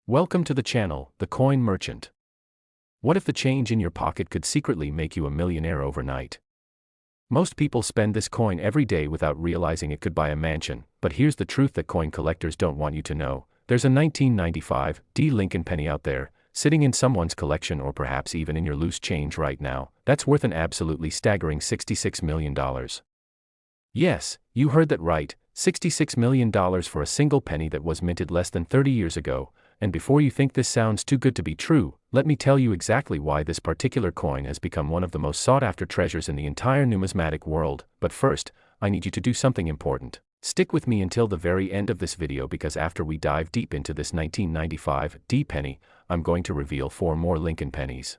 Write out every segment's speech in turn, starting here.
Welcome to the channel, The Coin Merchant. What if the change in your pocket could secretly make you a millionaire overnight? Most people spend this coin every day without realizing it could buy a mansion, but here's the truth that coin collectors don't want you to know. There's a 1995 Lincoln penny out there, sitting in someone's collection or perhaps even in your loose change right now, that's worth an absolutely staggering $66 million. Yes, you heard that right, $66 million for a single penny that was minted less than 30 years ago. And before you think this sounds too good to be true, let me tell you exactly why this particular coin has become one of the most sought-after treasures in the entire numismatic world. But first, I need you to do something important. Stick with me until the very end of this video because after we dive deep into this 1995 penny, I'm going to reveal 4 more Lincoln pennies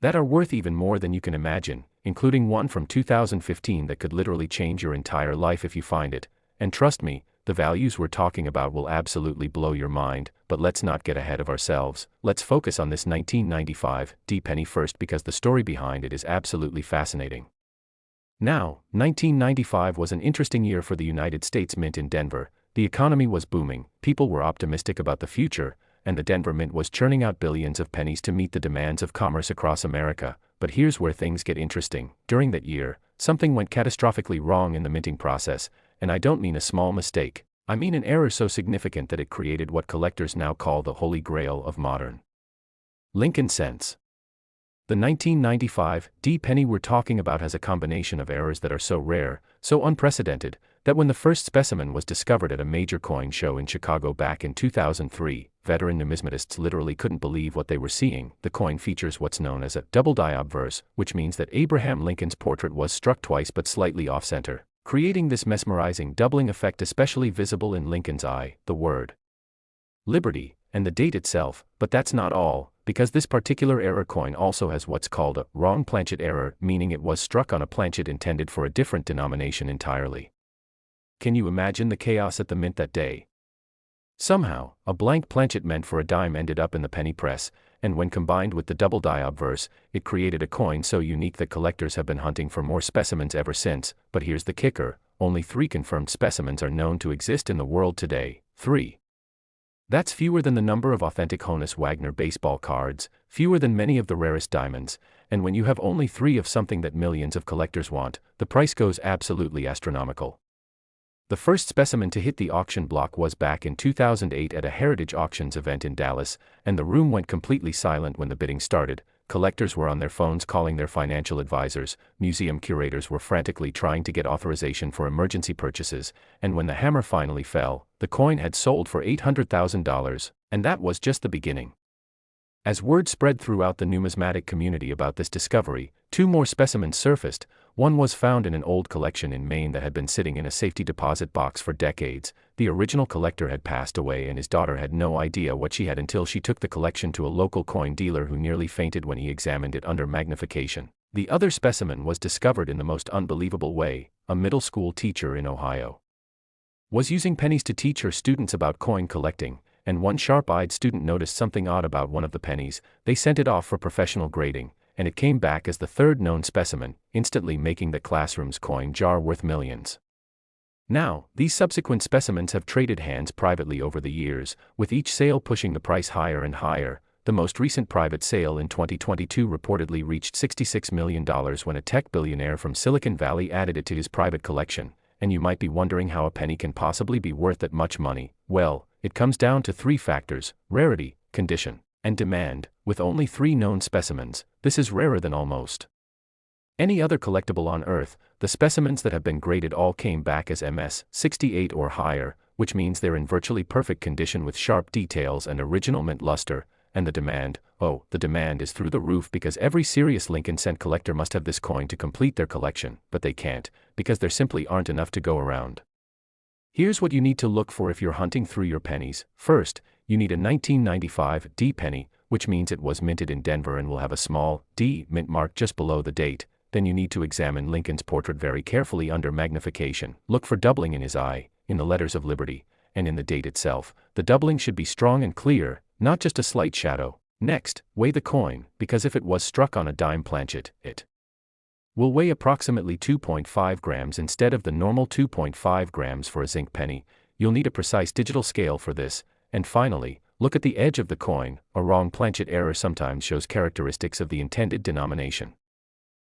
that are worth even more than you can imagine, including one from 2015 that could literally change your entire life if you find it. And trust me, the values we're talking about will absolutely blow your mind, but let's not get ahead of ourselves. Let's focus on this 1995 penny first because the story behind it is absolutely fascinating. Now, 1995 was an interesting year for the United States Mint in Denver. The economy was booming, people were optimistic about the future, and the Denver Mint was churning out billions of pennies to meet the demands of commerce across America. But here's where things get interesting. During that year, something went catastrophically wrong in the minting process, and I don't mean a small mistake. I mean an error so significant that it created what collectors now call the holy grail of modern Lincoln cents. The 1995 penny we're talking about has a combination of errors that are so rare, so unprecedented, that when the first specimen was discovered at a major coin show in Chicago back in 2003, veteran numismatists literally couldn't believe what they were seeing. The coin features what's known as a double die obverse, which means that Abraham Lincoln's portrait was struck twice but slightly off-center, creating this mesmerizing doubling effect especially visible in Lincoln's eye, the word liberty, and the date itself. But that's not all, because this particular error coin also has what's called a wrong planchet error, meaning it was struck on a planchet intended for a different denomination entirely. Can you imagine the chaos at the mint that day? Somehow, a blank planchet meant for a dime ended up in the penny press, and when combined with the double die obverse, it created a coin so unique that collectors have been hunting for more specimens ever since. But here's the kicker, only 3 confirmed specimens are known to exist in the world today. 3. That's fewer than the number of authentic Honus Wagner baseball cards, fewer than many of the rarest diamonds, and when you have only 3 of something that millions of collectors want, the price goes absolutely astronomical. The first specimen to hit the auction block was back in 2008 at a Heritage Auctions event in Dallas, and the room went completely silent when the bidding started. Collectors were on their phones calling their financial advisors, museum curators were frantically trying to get authorization for emergency purchases, and when the hammer finally fell, the coin had sold for $800,000, and that was just the beginning. As word spread throughout the numismatic community about this discovery, 2 more specimens surfaced. One was found in an old collection in Maine that had been sitting in a safety deposit box for decades. The original collector had passed away and his daughter had no idea what she had until she took the collection to a local coin dealer who nearly fainted when he examined it under magnification. The other specimen was discovered in the most unbelievable way. A middle school teacher in Ohio was using pennies to teach her students about coin collecting, and one sharp-eyed student noticed something odd about one of the pennies. They sent it off for professional grading, and it came back as the 3rd known specimen, instantly making the classroom's coin jar worth millions. Now, these subsequent specimens have traded hands privately over the years, with each sale pushing the price higher and higher. The most recent private sale in 2022 reportedly reached $66 million when a tech billionaire from Silicon Valley added it to his private collection. And you might be wondering how a penny can possibly be worth that much money. Well, it comes down to 3 factors: rarity, condition, and demand. With only 3 known specimens, this is rarer than almost any other collectible on Earth. The specimens that have been graded all came back as MS 68 or higher, which means they're in virtually perfect condition with sharp details and original mint luster. And the demand is through the roof because every serious Lincoln cent collector must have this coin to complete their collection, but they can't, because there simply aren't enough to go around. Here's what you need to look for if you're hunting through your pennies. First, you need a 1995 penny, which means it was minted in Denver and will have a small D mint mark just below the date. Then you need to examine Lincoln's portrait very carefully under magnification. Look for doubling in his eye, in the letters of liberty, and in the date itself. The doubling should be strong and clear, not just a slight shadow. Next, weigh the coin, because if it was struck on a dime planchet, it will weigh approximately 2.5 grams instead of the normal 2.5 grams for a zinc penny. You'll need a precise digital scale for this. And finally, Look at the edge of the coin. A wrong planchet error sometimes shows characteristics of the intended denomination.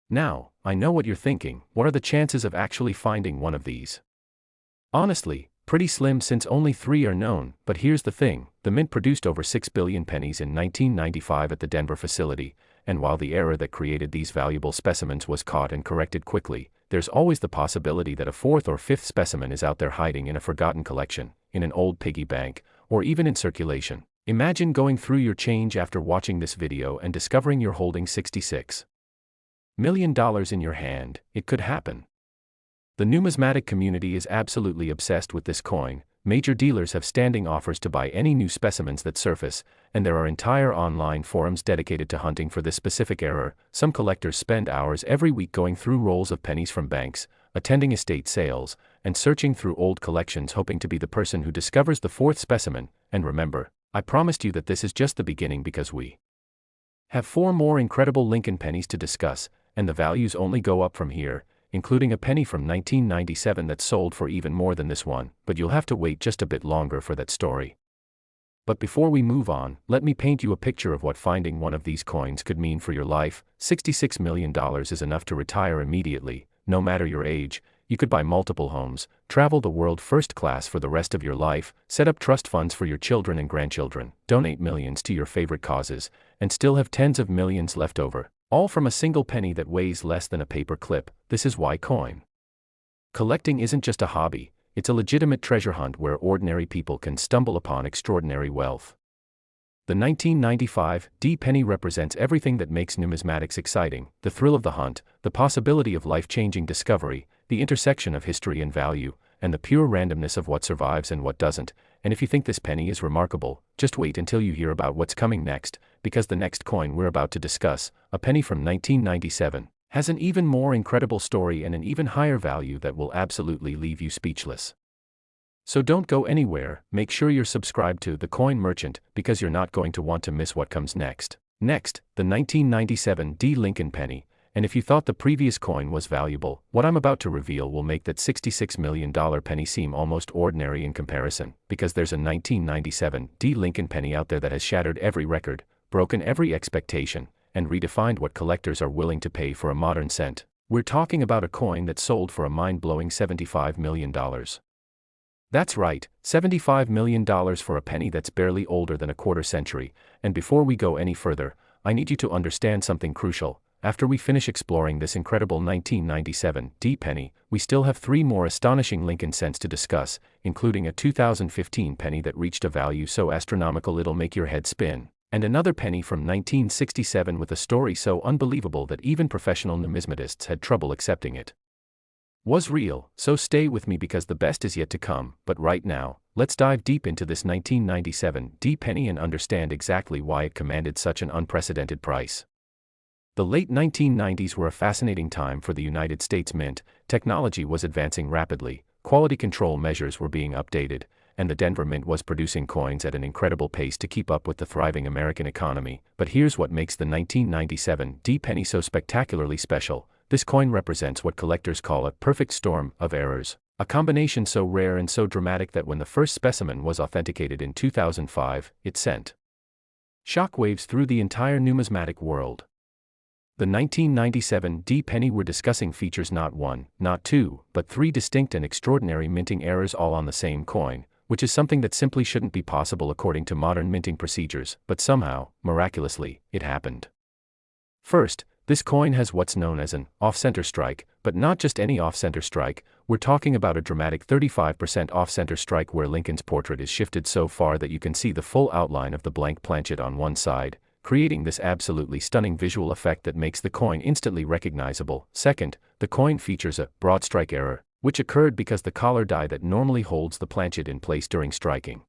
Now, I know what you're thinking. What are the chances of actually finding one of these? Honestly, pretty slim since only 3 are known, but here's the thing, the mint produced over 6 billion pennies in 1995 at the Denver facility, and while the error that created these valuable specimens was caught and corrected quickly, there's always the possibility that a 4th or 5th specimen is out there hiding in a forgotten collection, in an old piggy bank, or even in circulation. Imagine going through your change after watching this video and discovering you're holding $66 million in your hand. It could happen. The numismatic community is absolutely obsessed with this coin. Major dealers have standing offers to buy any new specimens that surface, and there are entire online forums dedicated to hunting for this specific error. Some collectors spend hours every week going through rolls of pennies from banks, attending estate sales, and searching through old collections hoping to be the person who discovers the 4th specimen. And remember, I promised you that this is just the beginning because we have 4 more incredible Lincoln pennies to discuss, and the values only go up from here, including a penny from 1997 that sold for even more than this one, but you'll have to wait just a bit longer for that story. But before we move on, let me paint you a picture of what finding one of these coins could mean for your life. $66 million is enough to retire immediately, no matter your age. You could buy multiple homes, travel the world first class for the rest of your life, set up trust funds for your children and grandchildren, donate millions to your favorite causes, and still have tens of millions left over. All from a single penny that weighs less than a paper clip. This is why coin collecting isn't just a hobby, it's a legitimate treasure hunt where ordinary people can stumble upon extraordinary wealth. The 1995 D penny represents everything that makes numismatics exciting: the thrill of the hunt, the possibility of life-changing discovery, the intersection of history and value, and the pure randomness of what survives and what doesn't. And if you think this penny is remarkable, just wait until you hear about what's coming next, because the next coin we're about to discuss, a penny from 1997, has an even more incredible story and an even higher value that will absolutely leave you speechless. So don't go anywhere. Make sure you're subscribed to The Coin Merchant, because you're not going to want to miss what comes next. Next, the 1997 D Lincoln penny. And if you thought the previous coin was valuable, what I'm about to reveal will make that $66 million penny seem almost ordinary in comparison, because there's a 1997 D Lincoln penny out there that has shattered every record, broken every expectation, and redefined what collectors are willing to pay for a modern cent. We're talking about a coin that sold for a mind-blowing $75 million. That's right, $75 million for a penny that's barely older than a quarter century. And before we go any further, I need you to understand something crucial. After we finish exploring this incredible 1997 D penny, we still have 3 more astonishing Lincoln cents to discuss, including a 2015 penny that reached a value so astronomical it'll make your head spin, and another penny from 1967 with a story so unbelievable that even professional numismatists had trouble accepting it was real. So stay with me because the best is yet to come. But right now, let's dive deep into this 1997 D penny and understand exactly why it commanded such an unprecedented price. The late 1990s were a fascinating time for the United States Mint. Technology was advancing rapidly, quality control measures were being updated, and the Denver Mint was producing coins at an incredible pace to keep up with the thriving American economy. But here's what makes the 1997 D penny so spectacularly special. This coin represents what collectors call a perfect storm of errors, a combination so rare and so dramatic that when the first specimen was authenticated in 2005, it sent shockwaves through the entire numismatic world. The 1997 D penny we're discussing features not 1, not 2, but 3 distinct and extraordinary minting errors all on the same coin, which is something that simply shouldn't be possible according to modern minting procedures, but somehow, miraculously, it happened. First, this coin has what's known as an off-center strike, but not just any off-center strike. We're talking about a dramatic 35% off-center strike where Lincoln's portrait is shifted so far that you can see the full outline of the blank planchet on one side, creating this absolutely stunning visual effect that makes the coin instantly recognizable. Second, the coin features a broad strike error, which occurred because the collar die that normally holds the planchet in place during striking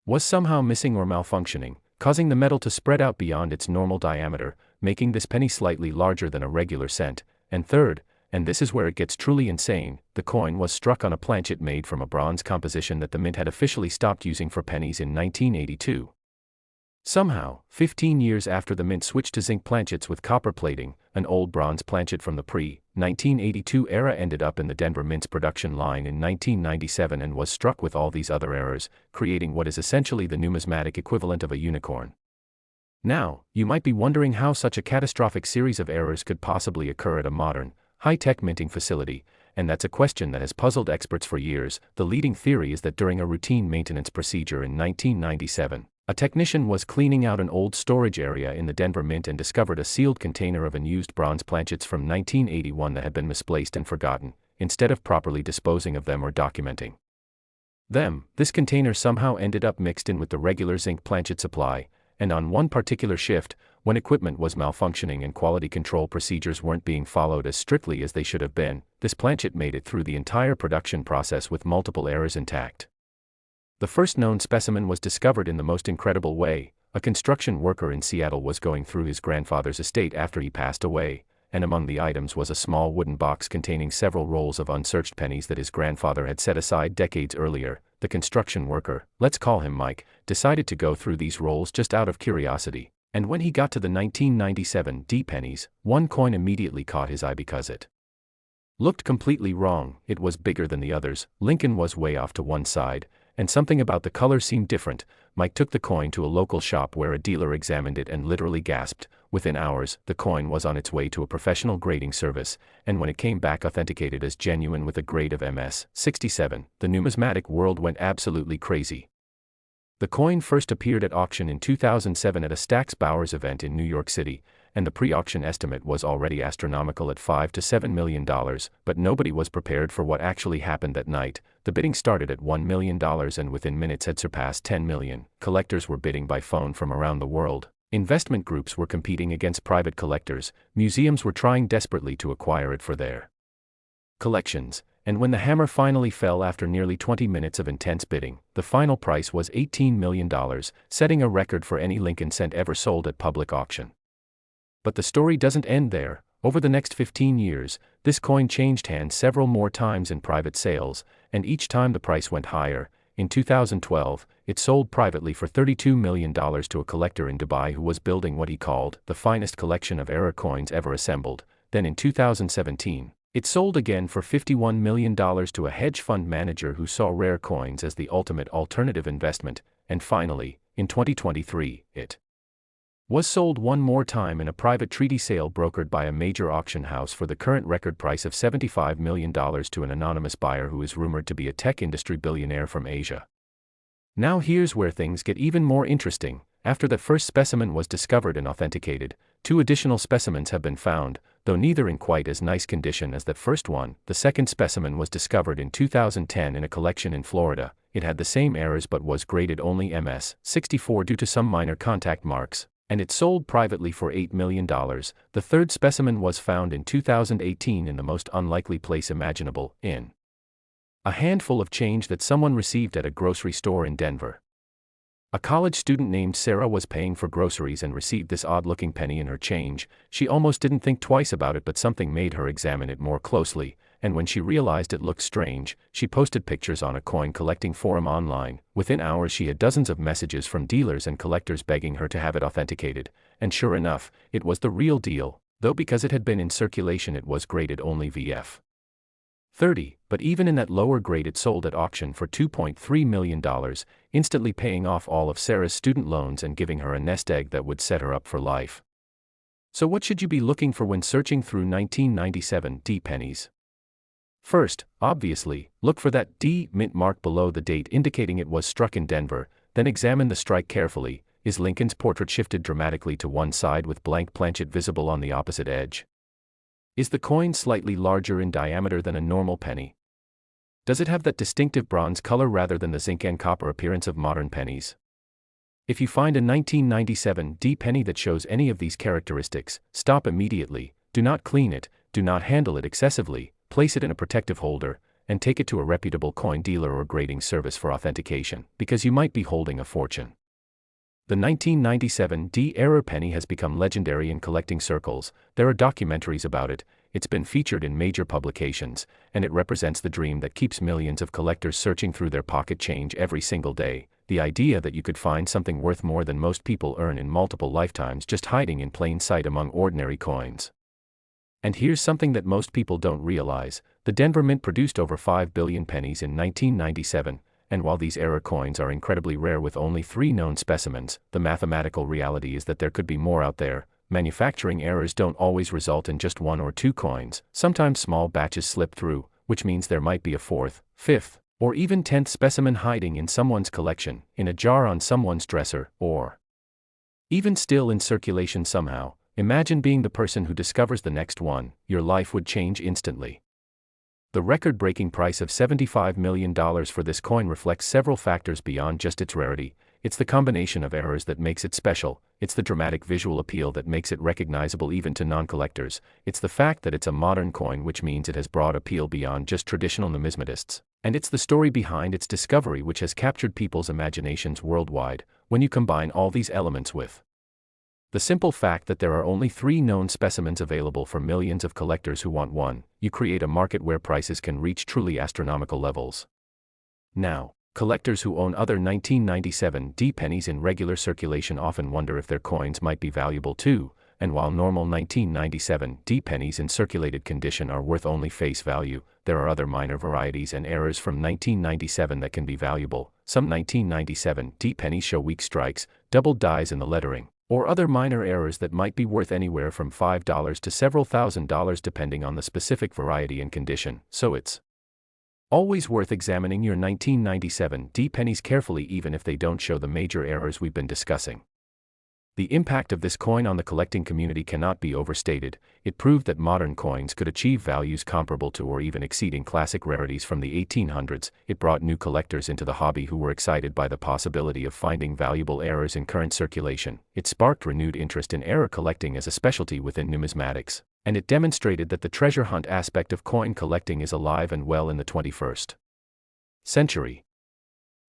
was somehow missing or malfunctioning, causing the metal to spread out beyond its normal diameter, making this penny slightly larger than a regular cent. And third, and this is where it gets truly insane, the coin was struck on a planchet made from a bronze composition that the mint had officially stopped using for pennies in 1982. Somehow, 15 years after the mint switched to zinc planchets with copper plating, an old bronze planchet from the pre-1982 era ended up in the Denver Mint's production line in 1997 and was struck with all these other errors, creating what is essentially the numismatic equivalent of a unicorn. Now, you might be wondering how such a catastrophic series of errors could possibly occur at a modern, high-tech minting facility, and that's a question that has puzzled experts for years. The leading theory is that during a routine maintenance procedure in 1997, a technician was cleaning out an old storage area in the Denver Mint and discovered a sealed container of unused bronze planchets from 1981 that had been misplaced and forgotten, instead of properly disposing of them or documenting them. This container somehow ended up mixed in with the regular zinc planchet supply, and on one particular shift, when equipment was malfunctioning and quality control procedures weren't being followed as strictly as they should have been, this planchet made it through the entire production process with multiple errors intact. The first known specimen was discovered in the most incredible way. A construction worker in Seattle was going through his grandfather's estate after he passed away, and among the items was a small wooden box containing several rolls of unsearched pennies that his grandfather had set aside decades earlier. The construction worker, let's call him Mike, decided to go through these rolls just out of curiosity, and when he got to the 1997 D pennies, one coin immediately caught his eye because it looked completely wrong. It was bigger than the others, Lincoln was way off to one side, and something about the color seemed different. Mike took the coin to a local shop where a dealer examined it and literally gasped. Within hours, the coin was on its way to a professional grading service, and when it came back authenticated as genuine with a grade of MS 67, the numismatic world went absolutely crazy. The coin first appeared at auction in 2007 at a Stack's Bowers event in New York City, and the pre-auction estimate was already astronomical at $5 to $7 million, but nobody was prepared for what actually happened that night. The bidding started at $1 million and within minutes had surpassed $10 million. Collectors were bidding by phone from around the world. Investment groups were competing against private collectors. Museums were trying desperately to acquire it for their collections. And when the hammer finally fell after nearly 20 minutes of intense bidding, the final price was $18 million, setting a record for any Lincoln cent ever sold at public auction. But the story doesn't end there. Over the next 15 years, this coin changed hands several more times in private sales, and each time the price went higher. In 2012, it sold privately for $32 million to a collector in Dubai who was building what he called the finest collection of error coins ever assembled. Then in 2017, it sold again for $51 million to a hedge fund manager who saw rare coins as the ultimate alternative investment, and finally, in 2023, it was sold one more time in a private treaty sale brokered by a major auction house for the current record price of $75 million to an anonymous buyer who is rumored to be a tech industry billionaire from Asia. Now here's where things get even more interesting. After the first specimen was discovered and authenticated, 2 additional specimens have been found, though neither in quite as nice condition as that first one. The second specimen was discovered in 2010 in a collection in Florida. It had the same errors but was graded only MS 64 due to some minor contact marks, and it sold privately for $8 million. The third specimen was found in 2018 in the most unlikely place imaginable, in a handful of change that someone received at a grocery store in Denver. A college student named Sarah was paying for groceries and received this odd-looking penny in her change. She almost didn't think twice about it, but something made her examine it more closely, and when she realized it looked strange, she posted pictures on a coin collecting forum online. Within hours she had dozens of messages from dealers and collectors begging her to have it authenticated, and sure enough, it was the real deal, though because it had been in circulation it was graded only VF 30, but even in that lower grade it sold at auction for $2.3 million, instantly paying off all of Sarah's student loans and giving her a nest egg that would set her up for life. So what should you be looking for when searching through 1997 D pennies? First, obviously, look for that D mint mark below the date indicating it was struck in Denver, then examine the strike carefully. Is Lincoln's portrait shifted dramatically to one side with blank planchet visible on the opposite edge? Is the coin slightly larger in diameter than a normal penny? Does it have that distinctive bronze color rather than the zinc and copper appearance of modern pennies? If you find a 1997 D penny that shows any of these characteristics, stop immediately. Do not clean it, do not handle it excessively, place it in a protective holder, and take it to a reputable coin dealer or grading service for authentication, because you might be holding a fortune. The 1997 D error penny has become legendary in collecting circles. There are documentaries about it, it's been featured in major publications, and it represents the dream that keeps millions of collectors searching through their pocket change every single day. The idea that you could find something worth more than most people earn in multiple lifetimes just hiding in plain sight among ordinary coins. And here's something that most people don't realize: the Denver Mint produced over 5 billion pennies in 1997, and while these error coins are incredibly rare with only 3 known specimens, the mathematical reality is that there could be more out there. Manufacturing errors don't always result in just 1 or 2 coins. Sometimes small batches slip through, which means there might be a 4th, 5th, or even 10th specimen hiding in someone's collection, in a jar on someone's dresser, or even still in circulation somehow. Imagine being the person who discovers the next one. Your life would change instantly. The record-breaking price of $75 million for this coin reflects several factors beyond just its rarity. It's the combination of errors that makes it special, it's the dramatic visual appeal that makes it recognizable even to non-collectors, it's the fact that it's a modern coin, which means it has broad appeal beyond just traditional numismatists, and it's the story behind its discovery which has captured people's imaginations worldwide. When you combine all these elements with the simple fact that there are only 3 known specimens available for millions of collectors who want one, you create a market where prices can reach truly astronomical levels. Now, collectors who own other 1997 D pennies in regular circulation often wonder if their coins might be valuable too, and while normal 1997 D pennies in circulated condition are worth only face value, there are other minor varieties and errors from 1997 that can be valuable. Some 1997 D pennies show weak strikes, doubled dies in the lettering, or other minor errors that might be worth anywhere from $5 to several $1,000s depending on the specific variety and condition. So it's always worth examining your 1997 D pennies carefully, even if they don't show the major errors we've been discussing. The impact of this coin on the collecting community cannot be overstated. It proved that modern coins could achieve values comparable to or even exceeding classic rarities from the 1800s. It brought new collectors into the hobby who were excited by the possibility of finding valuable errors in current circulation. It sparked renewed interest in error collecting as a specialty within numismatics, and it demonstrated that the treasure hunt aspect of coin collecting is alive and well in the 21st century.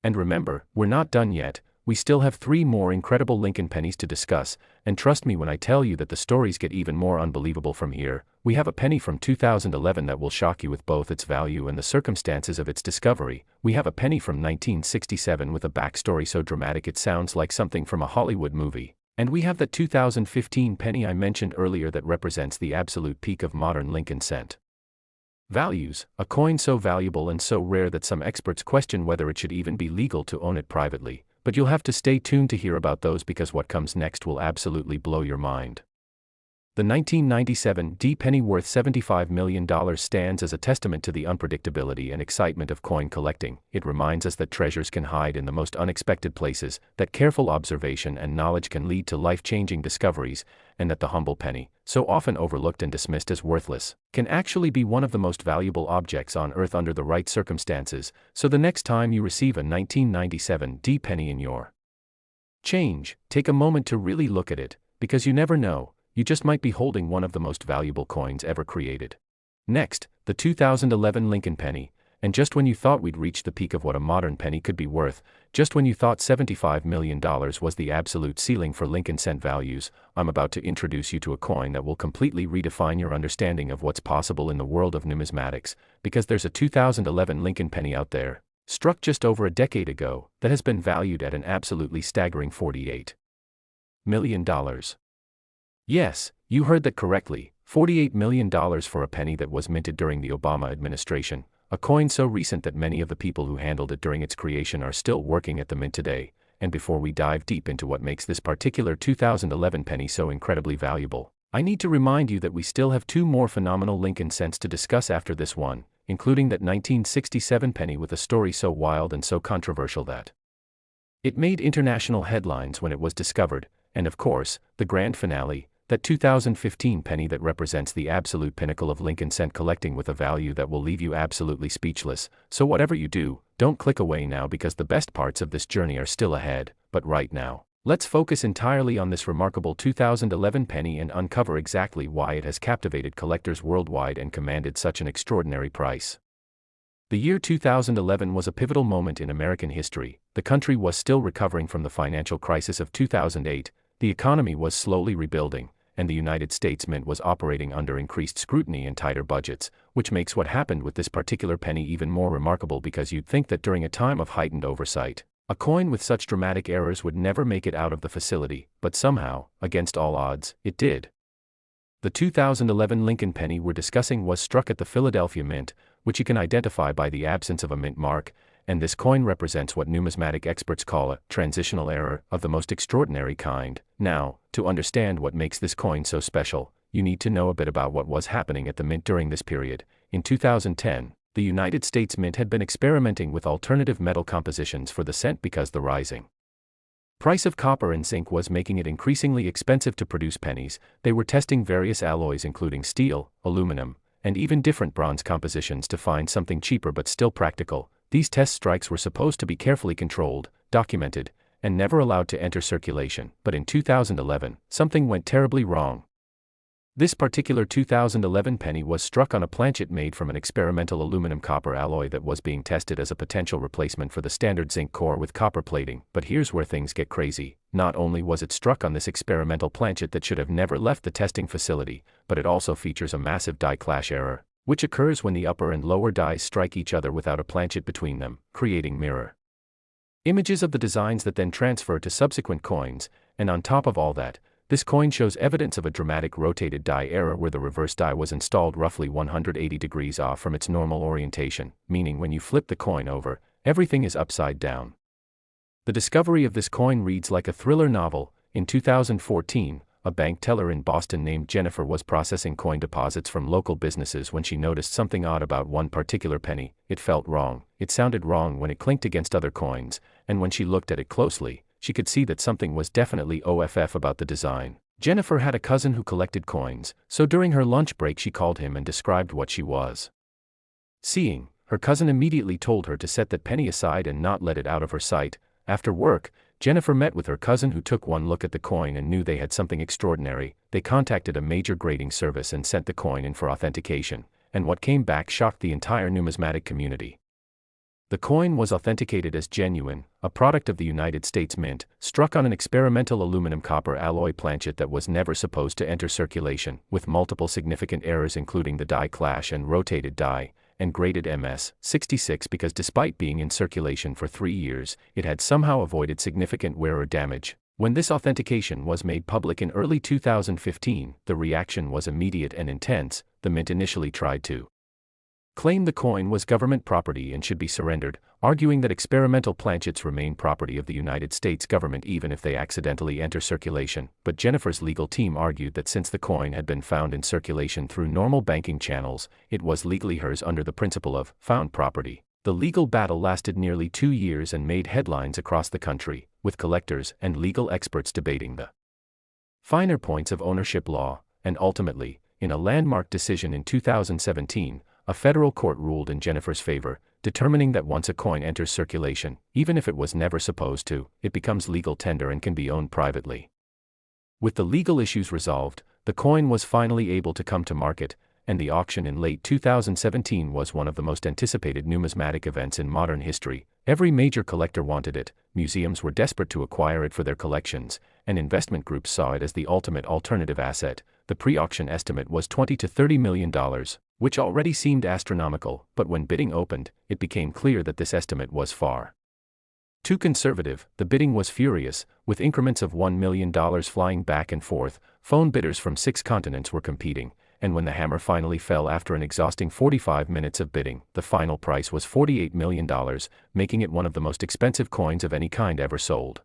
And remember, we're not done yet. We still have 3 more incredible Lincoln pennies to discuss, and trust me when I tell you that the stories get even more unbelievable from here. We have a penny from 2011 that will shock you with both its value and the circumstances of its discovery. We have a penny from 1967 with a backstory so dramatic it sounds like something from a Hollywood movie. And we have that 2015 penny I mentioned earlier that represents the absolute peak of modern Lincoln cent values, a coin so valuable and so rare that some experts question whether it should even be legal to own it privately. But you'll have to stay tuned to hear about those, because what comes next will absolutely blow your mind. The 1997 D penny worth $75 million stands as a testament to the unpredictability and excitement of coin collecting. It reminds us that treasures can hide in the most unexpected places, that careful observation and knowledge can lead to life-changing discoveries, and that the humble penny, so often overlooked and dismissed as worthless, can actually be one of the most valuable objects on earth under the right circumstances. So the next time you receive a 1997 D penny in your change, take a moment to really look at it, because you never know. You just might be holding one of the most valuable coins ever created. Next, the 2011 Lincoln penny, and just when you thought we'd reached the peak of what a modern penny could be worth, just when you thought $75 million was the absolute ceiling for Lincoln cent values, I'm about to introduce you to a coin that will completely redefine your understanding of what's possible in the world of numismatics, because there's a 2011 Lincoln penny out there, struck just over a decade ago, that has been valued at an absolutely staggering $48 million. Yes, you heard that correctly, $48 million for a penny that was minted during the Obama administration, a coin so recent that many of the people who handled it during its creation are still working at the mint today. And before we dive deep into what makes this particular 2011 penny so incredibly valuable, I need to remind you that we still have 2 more phenomenal Lincoln cents to discuss after this one, including that 1967 penny with a story so wild and so controversial that it made international headlines when it was discovered, and of course, the grand finale, that 2015 penny that represents the absolute pinnacle of Lincoln cent collecting with a value that will leave you absolutely speechless. So whatever you do, don't click away now, because the best parts of this journey are still ahead. But right now, let's focus entirely on this remarkable 2011 penny and uncover exactly why it has captivated collectors worldwide and commanded such an extraordinary price. The year 2011 was a pivotal moment in American history. The country was still recovering from the financial crisis of 2008, the economy was slowly rebuilding, and the United States Mint was operating under increased scrutiny and tighter budgets, which makes what happened with this particular penny even more remarkable, because you'd think that during a time of heightened oversight, a coin with such dramatic errors would never make it out of the facility, but somehow, against all odds, it did. The 2011 Lincoln penny we're discussing was struck at the Philadelphia Mint, which you can identify by the absence of a mint mark, and this coin represents what numismatic experts call a transitional error of the most extraordinary kind. Now, to understand what makes this coin so special, you need to know a bit about what was happening at the Mint during this period. In 2010, the United States Mint had been experimenting with alternative metal compositions for the cent because the rising price of copper and zinc was making it increasingly expensive to produce pennies. They were testing various alloys including steel, aluminum, and even different bronze compositions to find something cheaper but still practical. These test strikes were supposed to be carefully controlled, documented, and never allowed to enter circulation. But in 2011, something went terribly wrong. This particular 2011 penny was struck on a planchet made from an experimental aluminum-copper alloy that was being tested as a potential replacement for the standard zinc core with copper plating. But here's where things get crazy. Not only was it struck on this experimental planchet that should have never left the testing facility, but it also features a massive die clash error, which occurs when the upper and lower dies strike each other without a planchet between them, creating mirror images of the designs that then transfer to subsequent coins. And on top of all that, this coin shows evidence of a dramatic rotated die error where the reverse die was installed roughly 180 degrees off from its normal orientation, meaning when you flip the coin over, everything is upside down. The discovery of this coin reads like a thriller novel. In 2014, a bank teller in Boston named Jennifer was processing coin deposits from local businesses when she noticed something odd about one particular penny. It felt wrong. It sounded wrong when it clinked against other coins, and when she looked at it closely, she could see that something was definitely off about the design. Jennifer had a cousin who collected coins, so during her lunch break she called him and described what she was seeing. Her cousin immediately told her to set that penny aside and not let it out of her sight. After work, Jennifer met with her cousin who took one look at the coin and knew they had something extraordinary. They contacted a major grading service and sent the coin in for authentication, and what came back shocked the entire numismatic community. The coin was authenticated as genuine, a product of the United States Mint, struck on an experimental aluminum-copper alloy planchet that was never supposed to enter circulation, with multiple significant errors including the die clash and rotated die, and graded MS-66 because despite being in circulation for 3 years, it had somehow avoided significant wear or damage. When this authentication was made public in early 2015, the reaction was immediate and intense. The Mint initially tried to claim the coin was government property and should be surrendered, arguing that experimental planchets remain property of the United States government even if they accidentally enter circulation. But Jennifer's legal team argued that since the coin had been found in circulation through normal banking channels, it was legally hers under the principle of found property. The legal battle lasted nearly 2 years and made headlines across the country, with collectors and legal experts debating the finer points of ownership law, and ultimately, in a landmark decision in 2017, a federal court ruled in Jennifer's favor, determining that once a coin enters circulation, even if it was never supposed to, it becomes legal tender and can be owned privately. With the legal issues resolved, the coin was finally able to come to market, and the auction in late 2017 was one of the most anticipated numismatic events in modern history. Every major collector wanted it, museums were desperate to acquire it for their collections, and investment groups saw it as the ultimate alternative asset. The pre-auction estimate was $20 to $30 million, which already seemed astronomical, but when bidding opened, it became clear that this estimate was far too conservative. The bidding was furious, with increments of $1 million flying back and forth. Phone bidders from 6 continents were competing, and when the hammer finally fell after an exhausting 45 minutes of bidding, the final price was $48 million, making it one of the most expensive coins of any kind ever sold.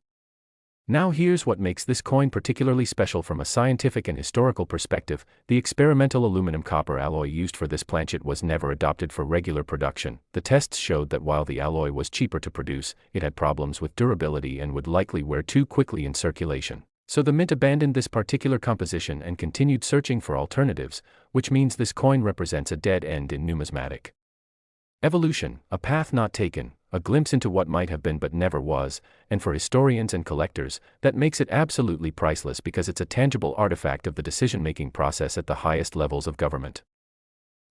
Now here's what makes this coin particularly special from a scientific and historical perspective. The experimental aluminum-copper alloy used for this planchet was never adopted for regular production. The tests showed that while the alloy was cheaper to produce, it had problems with durability and would likely wear too quickly in circulation. So the Mint abandoned this particular composition and continued searching for alternatives, which means this coin represents a dead end in numismatic evolution, a path not taken, a glimpse into what might have been but never was, and for historians and collectors, that makes it absolutely priceless because it's a tangible artifact of the decision-making process at the highest levels of government.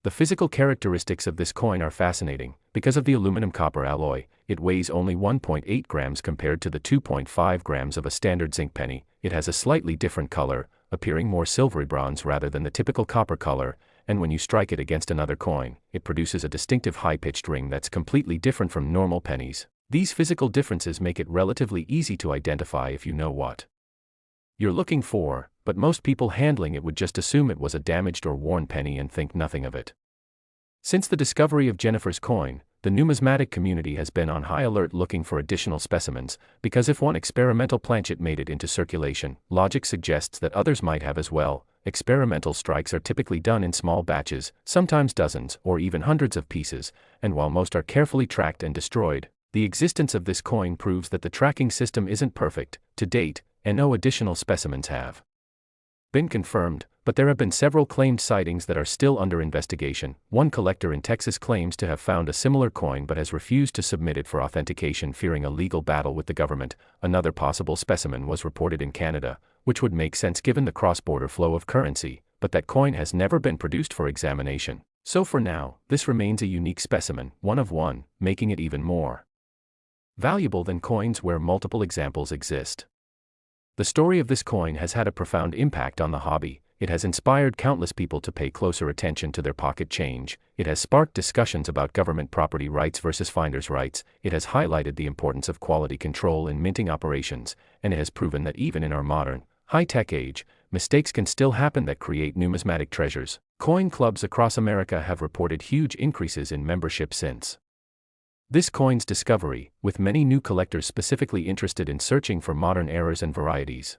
The physical characteristics of this coin are fascinating. Because of the aluminum-copper alloy, it weighs only 1.8 grams compared to the 2.5 grams of a standard zinc penny. It has a slightly different color, appearing more silvery bronze rather than the typical copper color, and when you strike it against another coin, it produces a distinctive high-pitched ring that's completely different from normal pennies. These physical differences make it relatively easy to identify if you know what you're looking for, but most people handling it would just assume it was a damaged or worn penny and think nothing of it. Since the discovery of Jennifer's coin, the numismatic community has been on high alert looking for additional specimens, because if one experimental planchet made it into circulation, logic suggests that others might have as well. Experimental strikes are typically done in small batches, sometimes dozens or even hundreds of pieces, and while most are carefully tracked and destroyed, the existence of this coin proves that the tracking system isn't perfect, to date, and no additional specimens have been confirmed, but there have been several claimed sightings that are still under investigation. One collector in Texas claims to have found a similar coin but has refused to submit it for authentication, fearing a legal battle with the government. Another possible specimen was reported in Canada, which would make sense given the cross-border flow of currency, but that coin has never been produced for examination. So for now, this remains a unique specimen, one of one, making it even more valuable than coins where multiple examples exist. The story of this coin has had a profound impact on the hobby. It has inspired countless people to pay closer attention to their pocket change. It has sparked discussions about government property rights versus finders' rights. It has highlighted the importance of quality control in minting operations, and it has proven that even in our modern, high-tech age, mistakes can still happen that create numismatic treasures. Coin clubs across America have reported huge increases in membership since this coin's discovery, with many new collectors specifically interested in searching for modern errors and varieties.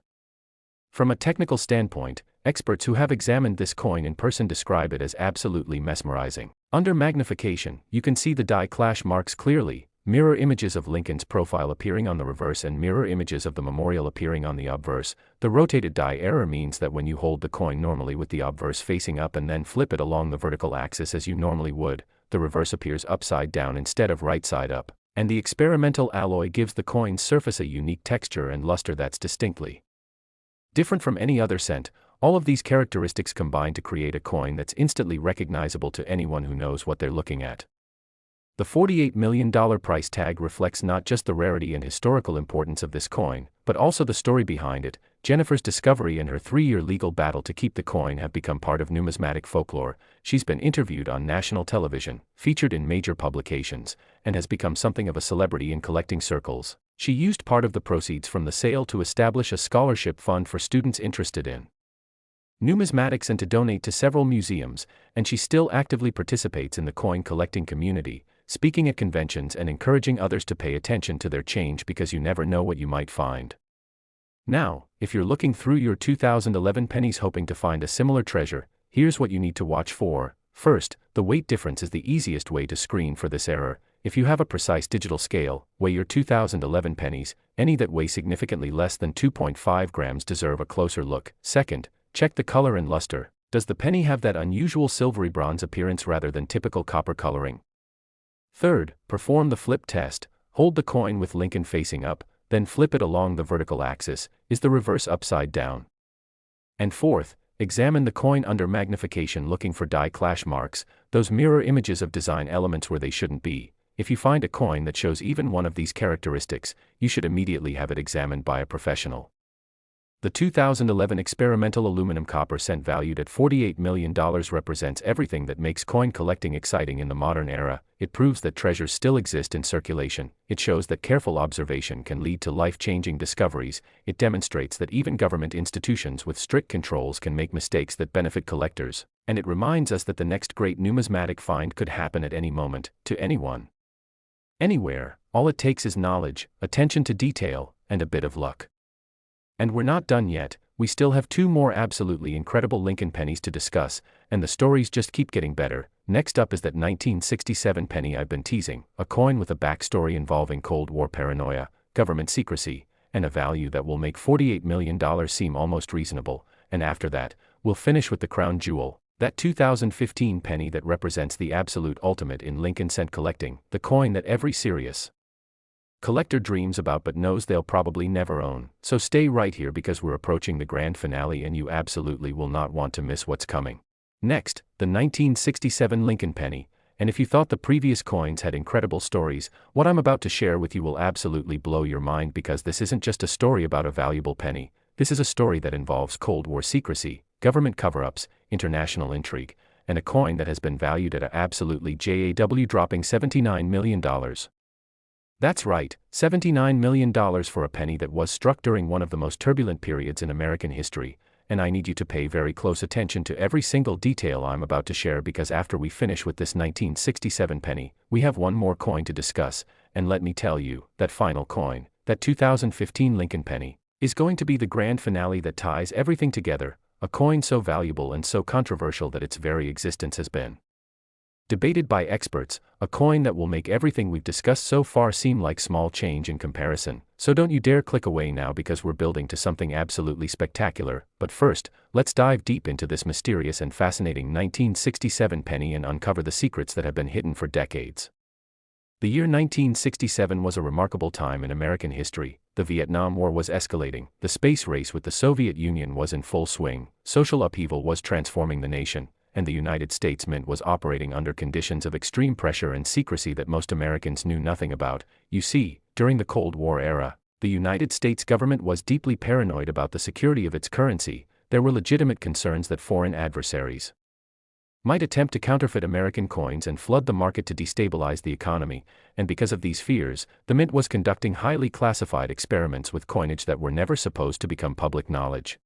From a technical standpoint, experts who have examined this coin in person describe it as absolutely mesmerizing. Under magnification, you can see the die clash marks clearly, mirror images of Lincoln's profile appearing on the reverse and mirror images of the memorial appearing on the obverse. The rotated die error means that when you hold the coin normally with the obverse facing up and then flip it along the vertical axis as you normally would, the reverse appears upside down instead of right side up, and the experimental alloy gives the coin's surface a unique texture and luster that's distinctly different from any other cent. All of these characteristics combine to create a coin that's instantly recognizable to anyone who knows what they're looking at. The $48 million price tag reflects not just the rarity and historical importance of this coin, but also the story behind it. Jennifer's discovery and her 3-year legal battle to keep the coin have become part of numismatic folklore. She's been interviewed on national television, featured in major publications, and has become something of a celebrity in collecting circles. She used part of the proceeds from the sale to establish a scholarship fund for students interested in numismatics and to donate to several museums, and she still actively participates in the coin collecting community, speaking at conventions and encouraging others to pay attention to their change because you never know what you might find. Now, if you're looking through your 2011 pennies hoping to find a similar treasure, here's what you need to watch for. First, the weight difference is the easiest way to screen for this error. If you have a precise digital scale, weigh your 2011 pennies. Any that weigh significantly less than 2.5 grams deserve a closer look. Second, check the color and luster. Does the penny have that unusual silvery bronze appearance rather than typical copper coloring? Third, perform the flip test. Hold the coin with Lincoln facing up, then flip it along the vertical axis. Is the reverse upside down? And fourth, examine the coin under magnification looking for die clash marks, those mirror images of design elements where they shouldn't be. If you find a coin that shows even one of these characteristics, you should immediately have it examined by a professional. The 2011 experimental aluminum copper cent valued at $48 million represents everything that makes coin collecting exciting in the modern era. It proves that treasures still exist in circulation. It shows that careful observation can lead to life-changing discoveries. It demonstrates that even government institutions with strict controls can make mistakes that benefit collectors. And it reminds us that the next great numismatic find could happen at any moment, to anyone, anywhere. All it takes is knowledge, attention to detail, and a bit of luck. And we're not done yet. We still have 2 more absolutely incredible Lincoln pennies to discuss, and the stories just keep getting better. Next up is that 1967 penny I've been teasing, a coin with a backstory involving Cold War paranoia, government secrecy, and a value that will make $48 million seem almost reasonable. And after that, we'll finish with the crown jewel, that 2015 penny that represents the absolute ultimate in Lincoln cent collecting, the coin that every serious collector dreams about but knows they'll probably never own. So stay right here because we're approaching the grand finale and you absolutely will not want to miss what's coming. Next, the 1967 Lincoln penny. And if you thought the previous coins had incredible stories, what I'm about to share with you will absolutely blow your mind because this isn't just a story about a valuable penny. This is a story that involves Cold War secrecy, government cover-ups, international intrigue, and a coin that has been valued at a absolutely dropping $79 million. That's right, $79 million for a penny that was struck during one of the most turbulent periods in American history, and I need you to pay very close attention to every single detail I'm about to share because after we finish with this 1967 penny, we have one more coin to discuss, and let me tell you, that final coin, that 2015 Lincoln Penny, is going to be the grand finale that ties everything together, a coin so valuable and so controversial that its very existence has been debated by experts, a coin that will make everything we've discussed so far seem like small change in comparison, so don't you dare click away now because we're building to something absolutely spectacular. But first, let's dive deep into this mysterious and fascinating 1967 penny and uncover the secrets that have been hidden for decades. The year 1967 was a remarkable time in American history. The Vietnam War was escalating, the space race with the Soviet Union was in full swing, social upheaval was transforming the nation, and the United States Mint was operating under conditions of extreme pressure and secrecy that most Americans knew nothing about. You see, during the Cold War era, the United States government was deeply paranoid about the security of its currency. There were legitimate concerns that foreign adversaries might attempt to counterfeit American coins and flood the market to destabilize the economy, and because of these fears, the Mint was conducting highly classified experiments with coinage that were never supposed to become public knowledge.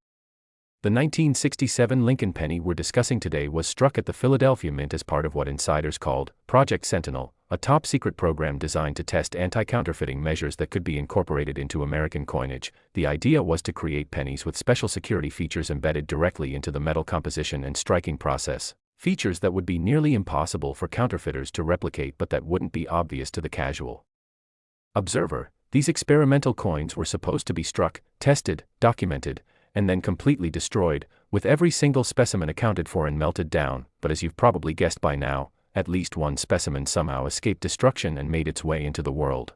The 1967 Lincoln penny we're discussing today was struck at the Philadelphia Mint as part of what insiders called Project Sentinel, a top-secret program designed to test anti-counterfeiting measures that could be incorporated into American coinage. The idea was to create pennies with special security features embedded directly into the metal composition and striking process, features that would be nearly impossible for counterfeiters to replicate but that wouldn't be obvious to the casual observer. These experimental coins were supposed to be struck, tested, documented, and then completely destroyed, with every single specimen accounted for and melted down. But as you've probably guessed by now, at least one specimen somehow escaped destruction and made its way into the world.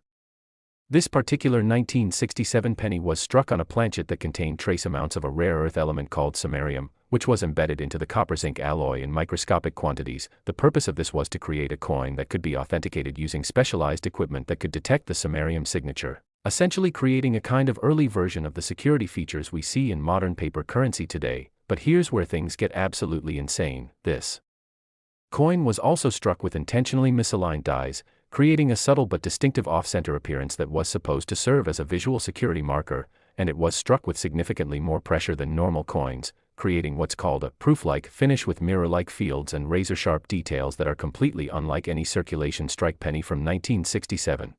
This particular 1967 penny was struck on a planchet that contained trace amounts of a rare earth element called samarium, which was embedded into the copper zinc alloy in microscopic quantities. The purpose of this was to create a coin that could be authenticated using specialized equipment that could detect the samarium signature, essentially creating a kind of early version of the security features we see in modern paper currency today. But here's where things get absolutely insane. This coin was also struck with intentionally misaligned dies, creating a subtle but distinctive off-center appearance that was supposed to serve as a visual security marker, and it was struck with significantly more pressure than normal coins, creating what's called a proof-like finish with mirror-like fields and razor-sharp details that are completely unlike any circulation strike penny from 1967.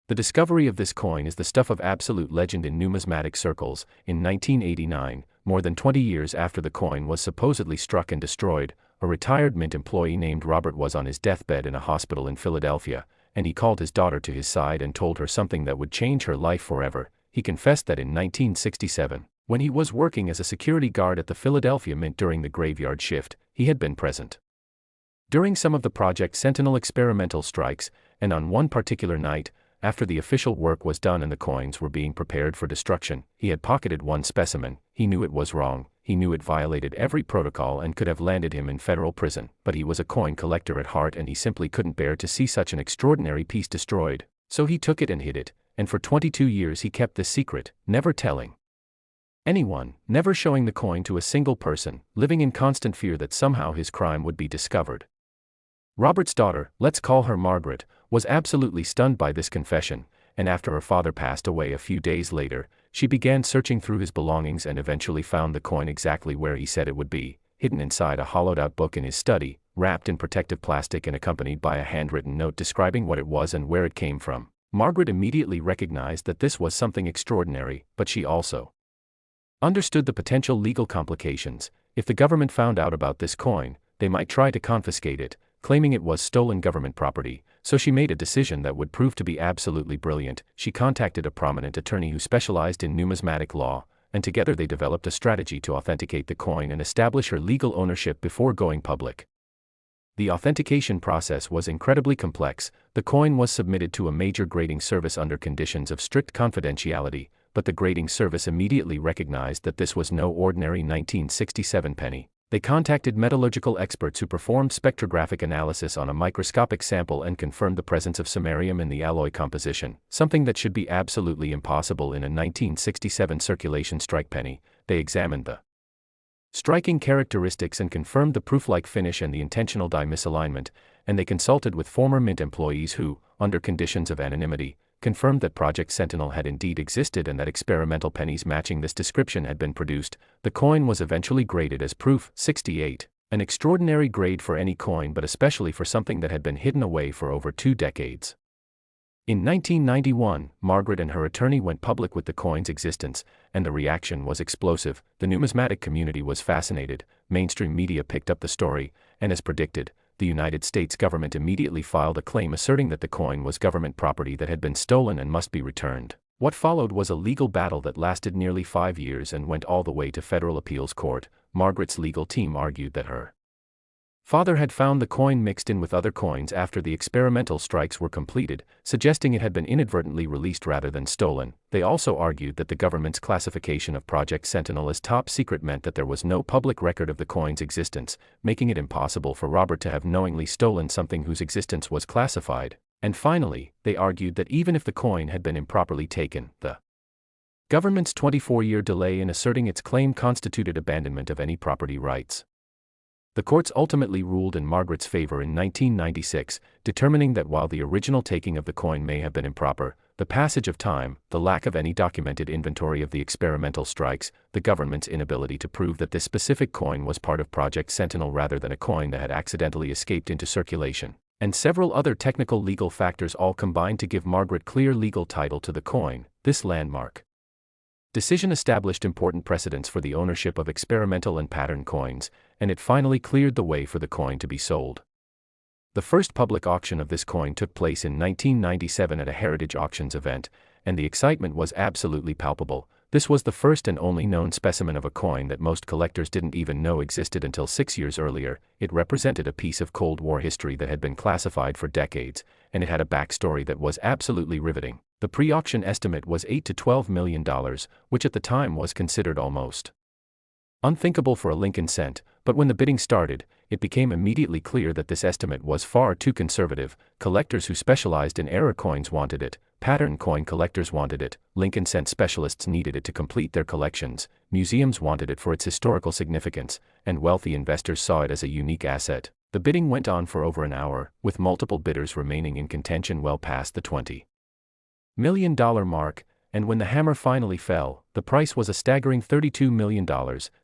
The discovery of this coin is the stuff of absolute legend in numismatic circles. In 1989, more than 20 years after the coin was supposedly struck and destroyed, a retired Mint employee named Robert was on his deathbed in a hospital in Philadelphia, and he called his daughter to his side and told her something that would change her life forever. He confessed that in 1967, when he was working as a security guard at the Philadelphia Mint during the graveyard shift, he had been present during some of the Project Sentinel experimental strikes, and on one particular night, after the official work was done and the coins were being prepared for destruction, he had pocketed one specimen. He knew it was wrong, he knew it violated every protocol and could have landed him in federal prison, but he was a coin collector at heart and he simply couldn't bear to see such an extraordinary piece destroyed, so he took it and hid it, and for 22 years he kept this secret, never telling anyone, never showing the coin to a single person, living in constant fear that somehow his crime would be discovered. Robert's daughter, let's call her Margaret, was absolutely stunned by this confession, and after her father passed away a few days later, she began searching through his belongings and eventually found the coin exactly where he said it would be, hidden inside a hollowed-out book in his study, wrapped in protective plastic and accompanied by a handwritten note describing what it was and where it came from. Margaret immediately recognized that this was something extraordinary, but she also understood the potential legal complications. If the government found out about this coin, they might try to confiscate it, claiming it was stolen government property, so she made a decision that would prove to be absolutely brilliant. She contacted a prominent attorney who specialized in numismatic law, and together they developed a strategy to authenticate the coin and establish her legal ownership before going public. The authentication process was incredibly complex. The coin was submitted to a major grading service under conditions of strict confidentiality, but the grading service immediately recognized that this was no ordinary 1967 penny. They contacted metallurgical experts who performed spectrographic analysis on a microscopic sample and confirmed the presence of samarium in the alloy composition, something that should be absolutely impossible in a 1967 circulation strike penny. They examined the striking characteristics and confirmed the proof-like finish and the intentional die misalignment, and they consulted with former Mint employees who, under conditions of anonymity, confirmed that Project Sentinel had indeed existed and that experimental pennies matching this description had been produced. The coin was eventually graded as Proof 68, an extraordinary grade for any coin but especially for something that had been hidden away for over 2 decades. In 1991, Margaret and her attorney went public with the coin's existence, and the reaction was explosive. The numismatic community was fascinated, mainstream media picked up the story, and as predicted, the United States government immediately filed a claim asserting that the coin was government property that had been stolen and must be returned. What followed was a legal battle that lasted nearly 5 years and went all the way to federal appeals court. Margaret's legal team argued that her father had found the coin mixed in with other coins after the experimental strikes were completed, suggesting it had been inadvertently released rather than stolen. They also argued that the government's classification of Project Sentinel as top secret meant that there was no public record of the coin's existence, making it impossible for Robert to have knowingly stolen something whose existence was classified. And finally, they argued that even if the coin had been improperly taken, the government's 24-year delay in asserting its claim constituted abandonment of any property rights. The courts ultimately ruled in Margaret's favor in 1996, determining that while the original taking of the coin may have been improper, the passage of time, the lack of any documented inventory of the experimental strikes, the government's inability to prove that this specific coin was part of Project Sentinel rather than a coin that had accidentally escaped into circulation, and several other technical legal factors all combined to give Margaret clear legal title to the coin. This landmark decision established important precedents for the ownership of experimental and pattern coins, and it finally cleared the way for the coin to be sold. The first public auction of this coin took place in 1997 at a Heritage Auctions event, and the excitement was absolutely palpable. This was the first and only known specimen of a coin that most collectors didn't even know existed until 6 years earlier. It represented a piece of Cold War history that had been classified for decades, and it had a backstory that was absolutely riveting. The pre-auction estimate was $8 to $12 million, which at the time was considered almost unthinkable for a Lincoln cent, but when the bidding started, it became immediately clear that this estimate was far too conservative. Collectors who specialized in error coins wanted it, pattern coin collectors wanted it, Lincoln cent specialists needed it to complete their collections, museums wanted it for its historical significance, and wealthy investors saw it as a unique asset. The bidding went on for over an hour, with multiple bidders remaining in contention well past the $20 million mark, and when the hammer finally fell, the price was a staggering $32 million,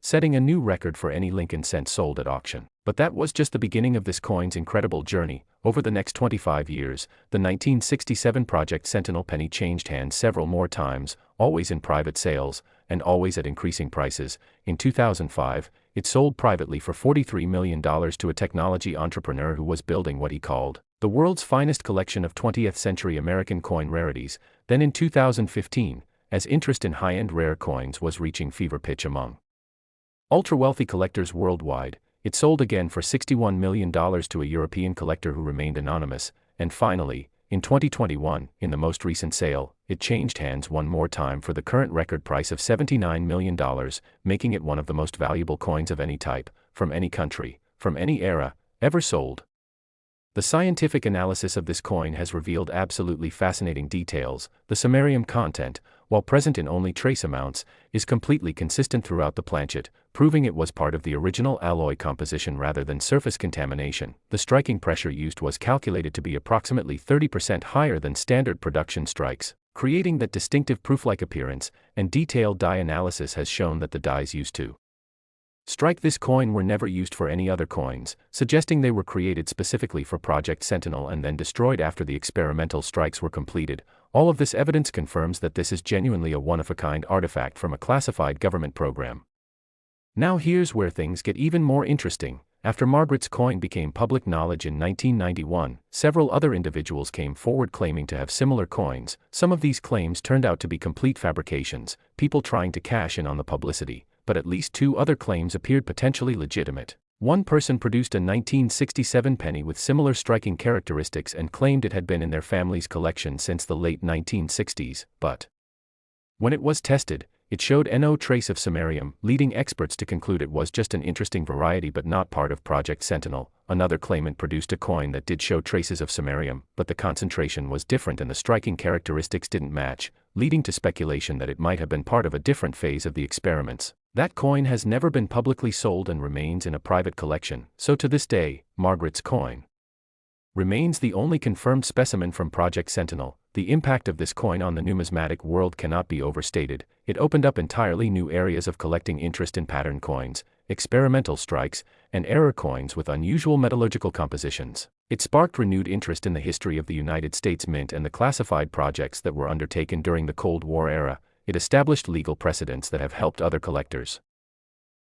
setting a new record for any Lincoln cent sold at auction. But that was just the beginning of this coin's incredible journey. Over the next 25 years, the 1967 Project Sentinel penny changed hands several more times, always in private sales, and always at increasing prices. In 2005, it sold privately for $43 million to a technology entrepreneur who was building what he called the world's finest collection of 20th-century American coin rarities. Then in 2015, as interest in high-end rare coins was reaching fever pitch among ultra-wealthy collectors worldwide, it sold again for $61 million to a European collector who remained anonymous, and finally, in 2021, in the most recent sale, it changed hands one more time for the current record price of $79 million, making it one of the most valuable coins of any type, from any country, from any era, ever sold. The scientific analysis of this coin has revealed absolutely fascinating details. The samarium content, while present in only trace amounts, is completely consistent throughout the planchet, proving it was part of the original alloy composition rather than surface contamination. The striking pressure used was calculated to be approximately 30% higher than standard production strikes, creating that distinctive proof-like appearance, and detailed die analysis has shown that the dies used to strike this coin were never used for any other coins, suggesting they were created specifically for Project Sentinel and then destroyed after the experimental strikes were completed. All of this evidence confirms that this is genuinely a one-of-a-kind artifact from a classified government program. Now here's where things get even more interesting. After Margaret's coin became public knowledge in 1991, several other individuals came forward claiming to have similar coins. Some of these claims turned out to be complete fabrications, people trying to cash in on the publicity, but at least 2 other claims appeared potentially legitimate. One person produced a 1967 penny with similar striking characteristics and claimed it had been in their family's collection since the late 1960s, but when it was tested, it showed no trace of samarium, leading experts to conclude it was just an interesting variety but not part of Project Sentinel. Another claimant produced a coin that did show traces of samarium, but the concentration was different and the striking characteristics didn't match, leading to speculation that it might have been part of a different phase of the experiments. That coin has never been publicly sold and remains in a private collection, so to this day, Margaret's coin remains the only confirmed specimen from Project Sentinel. The impact of this coin on the numismatic world cannot be overstated. It opened up entirely new areas of collecting interest in pattern coins, experimental strikes, and error coins with unusual metallurgical compositions. It sparked renewed interest in the history of the United States Mint and the classified projects that were undertaken during the Cold War era. It established legal precedents that have helped other collectors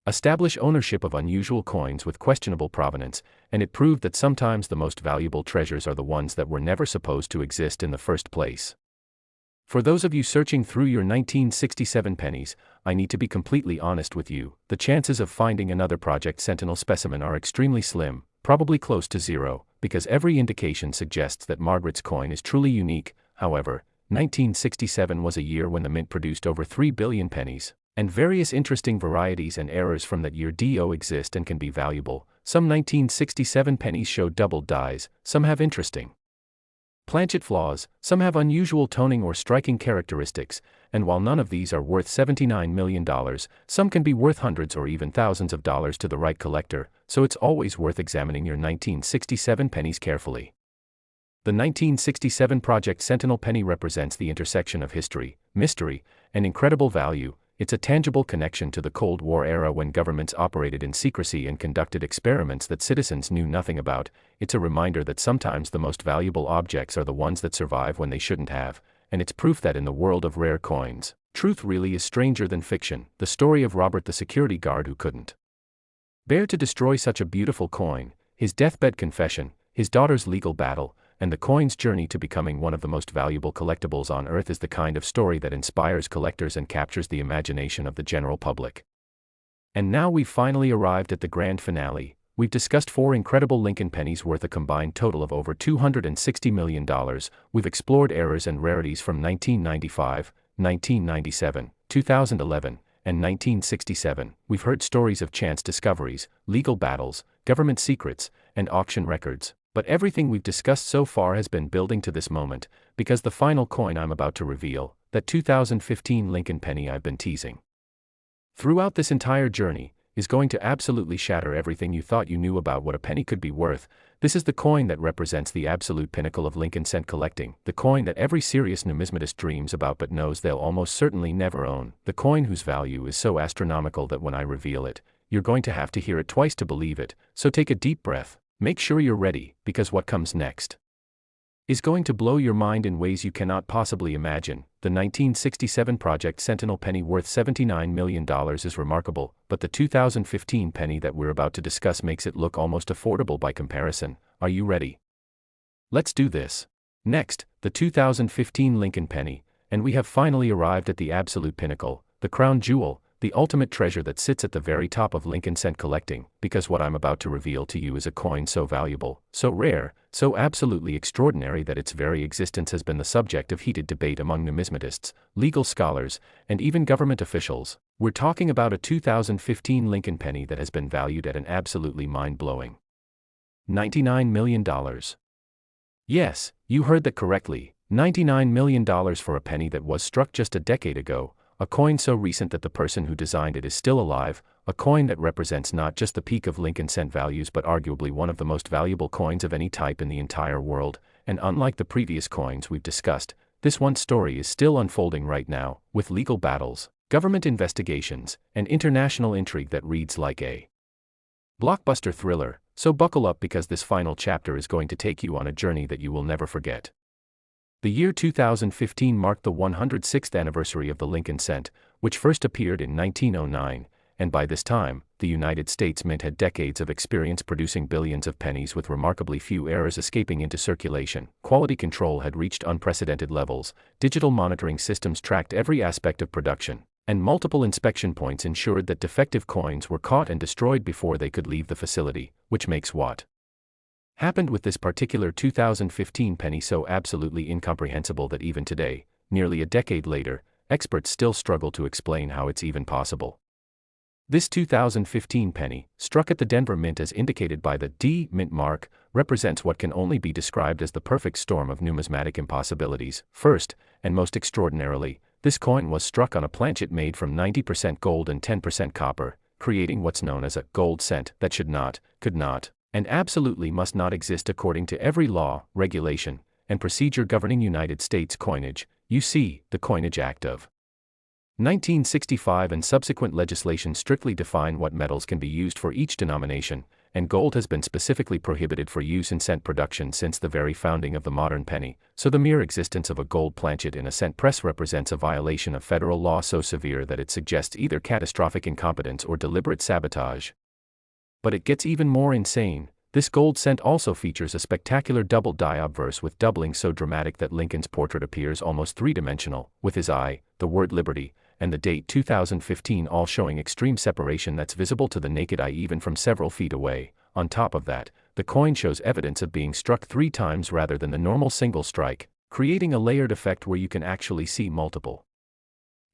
establish ownership of unusual coins with questionable provenance, and it proved that sometimes the most valuable treasures are the ones that were never supposed to exist in the first place. For those of you searching through your 1967 pennies, I need to be completely honest with you. The chances of finding another Project Sentinel specimen are extremely slim, probably close to zero, because every indication suggests that Margaret's coin is truly unique. However, 1967 was a year when the mint produced over 3 billion pennies, and various interesting varieties and errors from that year do exist and can be valuable. Some 1967 pennies show doubled dies, some have interesting planchet flaws, some have unusual toning or striking characteristics, and while none of these are worth $79 million, some can be worth hundreds or even thousands of dollars to the right collector, so it's always worth examining your 1967 pennies carefully. The 1967 Project Sentinel penny represents the intersection of history, mystery, and incredible value. It's a tangible connection to the Cold War era when governments operated in secrecy and conducted experiments that citizens knew nothing about. It's a reminder that sometimes the most valuable objects are the ones that survive when they shouldn't have, and it's proof that in the world of rare coins, truth really is stranger than fiction. The story of Robert, the security guard who couldn't bear to destroy such a beautiful coin, his deathbed confession, his daughter's legal battle, and the coin's journey to becoming one of the most valuable collectibles on Earth is the kind of story that inspires collectors and captures the imagination of the general public. And now we've finally arrived at the grand finale. We've discussed 4 incredible Lincoln pennies worth a combined total of over $260 million. We've explored errors and rarities from 1995, 1997, 2011, and 1967. We've heard stories of chance discoveries, legal battles, government secrets, and auction records. But everything we've discussed so far has been building to this moment, because the final coin I'm about to reveal, that 2015 Lincoln penny I've been teasing throughout this entire journey, is going to absolutely shatter everything you thought you knew about what a penny could be worth. This is the coin that represents the absolute pinnacle of Lincoln cent collecting, the coin that every serious numismatist dreams about but knows they'll almost certainly never own, the coin whose value is so astronomical that when I reveal it, you're going to have to hear it twice to believe it. So take a deep breath. Make sure you're ready, because what comes next is going to blow your mind in ways you cannot possibly imagine. The 1967 Project Sentinel penny worth $79 million is remarkable, but the 2015 penny that we're about to discuss makes it look almost affordable by comparison. Are you ready? Let's do this. Next, the 2015 Lincoln penny, and we have finally arrived at the absolute pinnacle, the crown jewel, the ultimate treasure that sits at the very top of Lincoln cent collecting, because what I'm about to reveal to you is a coin so valuable, so rare, so absolutely extraordinary that its very existence has been the subject of heated debate among numismatists, legal scholars, and even government officials. We're talking about a 2015 Lincoln penny that has been valued at an absolutely mind-blowing $99 million. Yes, you heard that correctly, $99 million for a penny that was struck just a decade ago. A coin so recent that the person who designed it is still alive, a coin that represents not just the peak of Lincoln cent values but arguably one of the most valuable coins of any type in the entire world, and unlike the previous coins we've discussed, this one's story is still unfolding right now, with legal battles, government investigations, and international intrigue that reads like a blockbuster thriller. So buckle up, because this final chapter is going to take you on a journey that you will never forget. The year 2015 marked the 106th anniversary of the Lincoln cent, which first appeared in 1909, and by this time, the United States Mint had decades of experience producing billions of pennies with remarkably few errors escaping into circulation. Quality control had reached unprecedented levels, digital monitoring systems tracked every aspect of production, and multiple inspection points ensured that defective coins were caught and destroyed before they could leave the facility, which makes what happened with this particular 2015 penny so absolutely incomprehensible that even today, nearly a decade later, experts still struggle to explain how it's even possible. This 2015 penny, struck at the Denver Mint as indicated by the D Mint mark, represents what can only be described as the perfect storm of numismatic impossibilities. First, and most extraordinarily, this coin was struck on a planchet made from 90% gold and 10% copper, creating what's known as a gold cent that should not, could not, and absolutely must not exist according to every law, regulation, and procedure governing United States coinage, you see, the Coinage Act of 1965 and subsequent legislation strictly define what metals can be used for each denomination, and gold has been specifically prohibited for use in cent production since the very founding of the modern penny, so the mere existence of a gold planchet in a cent press represents a violation of federal law so severe that it suggests either catastrophic incompetence or deliberate sabotage. But it gets even more insane. This gold cent also features a spectacular double die obverse with doubling so dramatic that Lincoln's portrait appears almost three-dimensional, with his eye, the word liberty, and the date 2015 all showing extreme separation that's visible to the naked eye even from several feet away. On top of that, the coin shows evidence of being struck 3 times rather than the normal single strike, creating a layered effect where you can actually see multiple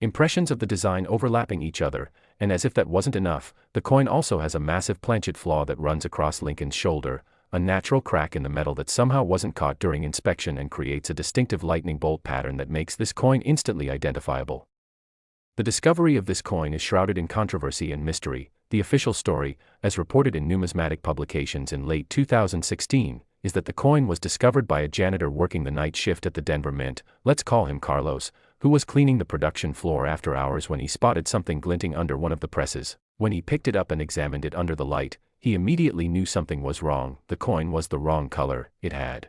impressions of the design overlapping each other, and as if that wasn't enough, the coin also has a massive planchet flaw that runs across Lincoln's shoulder, a natural crack in the metal that somehow wasn't caught during inspection and creates a distinctive lightning bolt pattern that makes this coin instantly identifiable. The discovery of this coin is shrouded in controversy and mystery. The official story, as reported in numismatic publications in late 2016, is that the coin was discovered by a janitor working the night shift at the Denver Mint, let's call him Carlos, who was cleaning the production floor after hours when he spotted something glinting under one of the presses. When he picked it up and examined it under the light, he immediately knew something was wrong. The coin was the wrong color. It had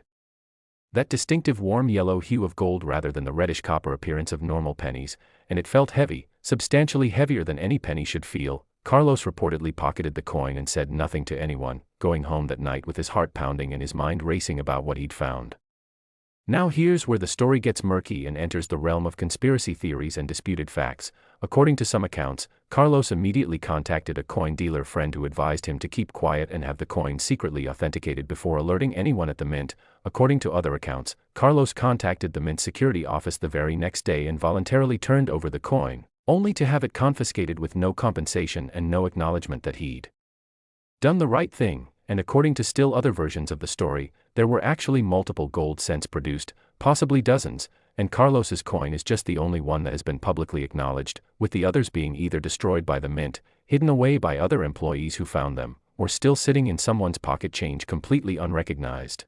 that distinctive warm yellow hue of gold rather than the reddish copper appearance of normal pennies, and it felt heavy, substantially heavier than any penny should feel. Carlos reportedly pocketed the coin and said nothing to anyone, going home that night with his heart pounding and his mind racing about what he'd found. Now here's where the story gets murky and enters the realm of conspiracy theories and disputed facts. According to some accounts, Carlos immediately contacted a coin dealer friend who advised him to keep quiet and have the coin secretly authenticated before alerting anyone at the mint. According to other accounts, Carlos contacted the mint security office the very next day and voluntarily turned over the coin, only to have it confiscated with no compensation and no acknowledgement that he'd done the right thing. And according to still other versions of the story, there were actually multiple gold cents produced, possibly dozens, and Carlos's coin is just the only one that has been publicly acknowledged, with the others being either destroyed by the mint, hidden away by other employees who found them, or still sitting in someone's pocket change completely unrecognized.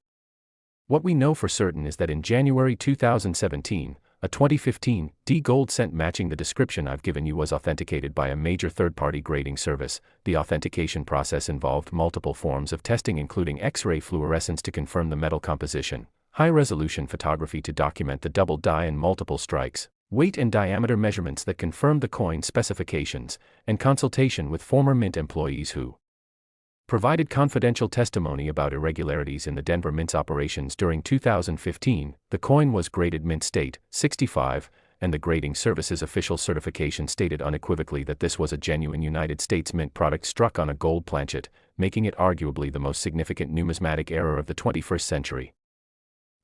What we know for certain is that in January 2017, a 2015 D gold cent matching the description I've given you was authenticated by a major third-party grading service. The authentication process involved multiple forms of testing including X-ray fluorescence to confirm the metal composition, high-resolution photography to document the double die and multiple strikes, weight and diameter measurements that confirmed the coin specifications, and consultation with former mint employees who provided confidential testimony about irregularities in the Denver Mint's operations during 2015. The coin was graded Mint State 65, and the grading service's official certification stated unequivocally that this was a genuine United States Mint product struck on a gold planchet, making it arguably the most significant numismatic error of the 21st century.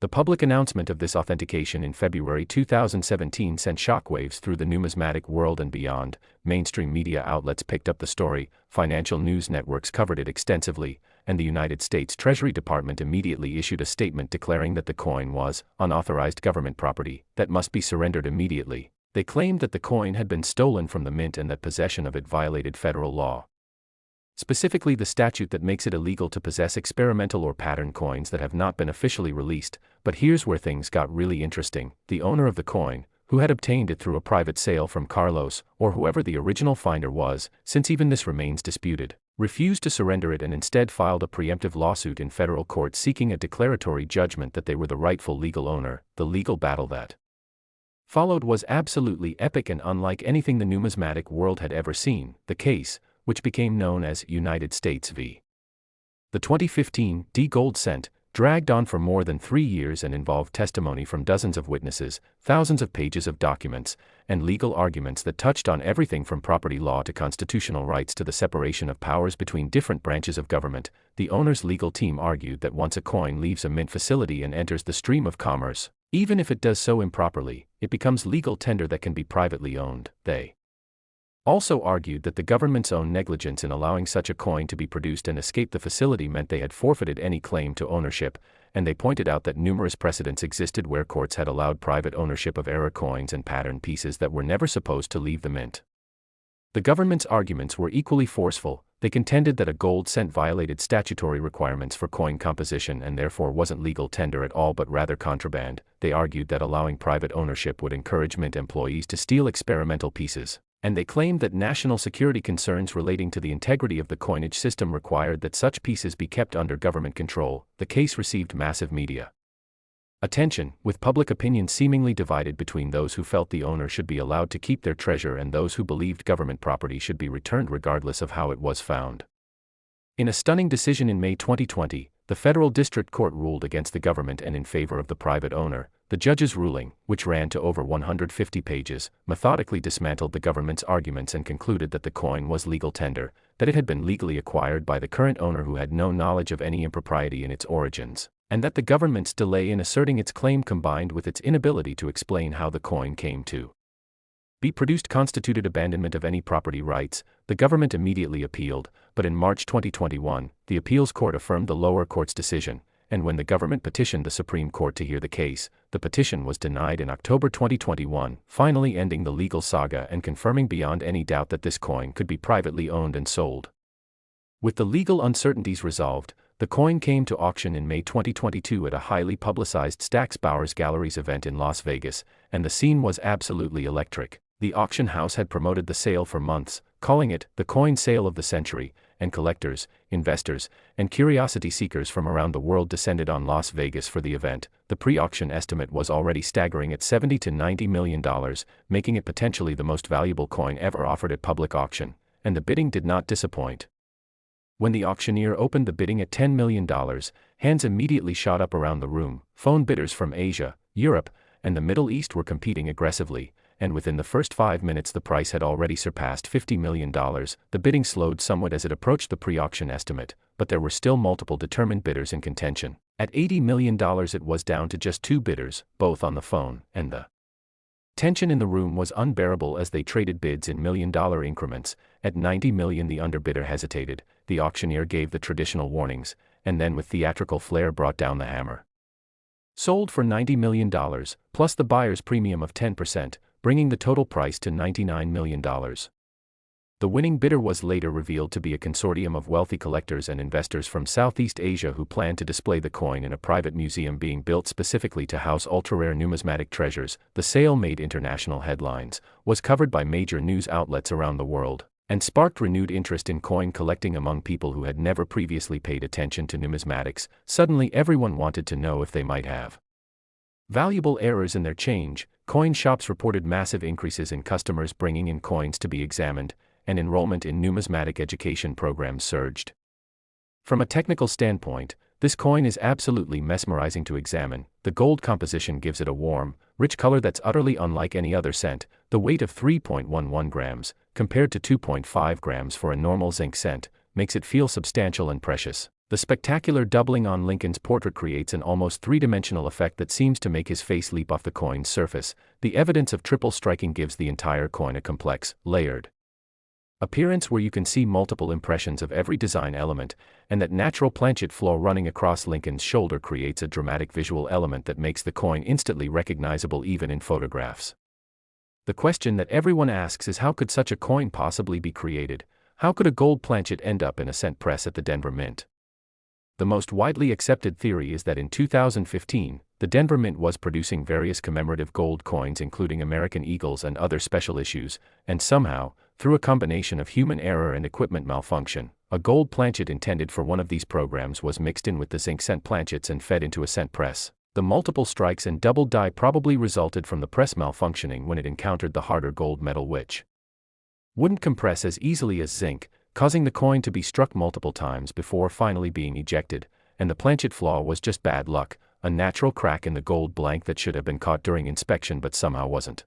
The public announcement of this authentication in February 2017 sent shockwaves through the numismatic world and beyond. Mainstream media outlets picked up the story, financial news networks covered it extensively, and the United States Treasury Department immediately issued a statement declaring that the coin was unauthorized government property that must be surrendered immediately. They claimed that the coin had been stolen from the mint and that possession of it violated federal law, specifically the statute that makes it illegal to possess experimental or pattern coins that have not been officially released. But here's where things got really interesting. The owner of the coin, who had obtained it through a private sale from Carlos, or whoever the original finder was, since even this remains disputed, refused to surrender it and instead filed a preemptive lawsuit in federal court seeking a declaratory judgment that they were the rightful legal owner. The legal battle that followed was absolutely epic and unlike anything the numismatic world had ever seen. The case, which became known as United States v. the 2015 D gold cent, dragged on for more than 3 years and involved testimony from dozens of witnesses, thousands of pages of documents, and legal arguments that touched on everything from property law to constitutional rights to the separation of powers between different branches of government. The owner's legal team argued that once a coin leaves a mint facility and enters the stream of commerce, even if it does so improperly, it becomes legal tender that can be privately owned. They also argued that the government's own negligence in allowing such a coin to be produced and escape the facility meant they had forfeited any claim to ownership, and they pointed out that numerous precedents existed where courts had allowed private ownership of error coins and pattern pieces that were never supposed to leave the mint. The government's arguments were equally forceful. They contended that a gold cent violated statutory requirements for coin composition and therefore wasn't legal tender at all but rather contraband. They argued that allowing private ownership would encourage mint employees to steal experimental pieces, and they claimed that national security concerns relating to the integrity of the coinage system required that such pieces be kept under government control. The case received massive media attention, with public opinion seemingly divided between those who felt the owner should be allowed to keep their treasure and those who believed government property should be returned regardless of how it was found. In a stunning decision in May 2020, the federal district court ruled against the government and in favor of the private owner. The judge's ruling, which ran to over 150 pages, methodically dismantled the government's arguments and concluded that the coin was legal tender, that it had been legally acquired by the current owner who had no knowledge of any impropriety in its origins, and that the government's delay in asserting its claim combined with its inability to explain how the coin came to be produced constituted abandonment of any property rights. The government immediately appealed, but in March 2021, the appeals court affirmed the lower court's decision, and when the government petitioned the Supreme Court to hear the case, the petition was denied in October 2021, finally ending the legal saga and confirming beyond any doubt that this coin could be privately owned and sold. With the legal uncertainties resolved, the coin came to auction in May 2022 at a highly publicized Stack's Bowers Galleries event in Las Vegas, and the scene was absolutely electric. The auction house had promoted the sale for months, calling it the coin sale of the century, and collectors, investors, and curiosity seekers from around the world descended on Las Vegas for the event. The pre-auction estimate was already staggering at $70 to $90 million, making it potentially the most valuable coin ever offered at public auction, and the bidding did not disappoint. When the auctioneer opened the bidding at $10 million, hands immediately shot up around the room. Phone bidders from Asia, Europe, and the Middle East were competing aggressively, and within the first 5 minutes the price had already surpassed $50 million. The bidding slowed somewhat as it approached the pre-auction estimate, but there were still multiple determined bidders in contention. At $80 million it was down to just 2 bidders, both on the phone, and the tension in the room was unbearable as they traded bids in million-dollar increments. At $90 million the underbidder hesitated, the auctioneer gave the traditional warnings, and then with theatrical flair brought down the hammer. Sold for $90 million, plus the buyer's premium of 10%, bringing the total price to $99 million. The winning bidder was later revealed to be a consortium of wealthy collectors and investors from Southeast Asia who planned to display the coin in a private museum being built specifically to house ultra-rare numismatic treasures. The sale made international headlines, was covered by major news outlets around the world, and sparked renewed interest in coin collecting among people who had never previously paid attention to numismatics. Suddenly everyone wanted to know if they might have valuable errors in their change. Coin shops reported massive increases in customers bringing in coins to be examined, and enrollment in numismatic education programs surged. From a technical standpoint, this coin is absolutely mesmerizing to examine. The gold composition gives it a warm, rich color that's utterly unlike any other cent. The weight of 3.11 grams, compared to 2.5 grams for a normal zinc cent, makes it feel substantial and precious. The spectacular doubling on Lincoln's portrait creates an almost three-dimensional effect that seems to make his face leap off the coin's surface. The evidence of triple striking gives the entire coin a complex, layered appearance where you can see multiple impressions of every design element, and that natural planchet flow running across Lincoln's shoulder creates a dramatic visual element that makes the coin instantly recognizable even in photographs. The question that everyone asks is, how could such a coin possibly be created? How could a gold planchet end up in a cent press at the Denver Mint? The most widely accepted theory is that in 2015, the Denver Mint was producing various commemorative gold coins including American Eagles and other special issues, and somehow, through a combination of human error and equipment malfunction, a gold planchet intended for one of these programs was mixed in with the zinc cent planchets and fed into a cent press. The multiple strikes and double die probably resulted from the press malfunctioning when it encountered the harder gold metal, which wouldn't compress as easily as zinc, causing the coin to be struck multiple times before finally being ejected, and the planchet flaw was just bad luck, a natural crack in the gold blank that should have been caught during inspection but somehow wasn't.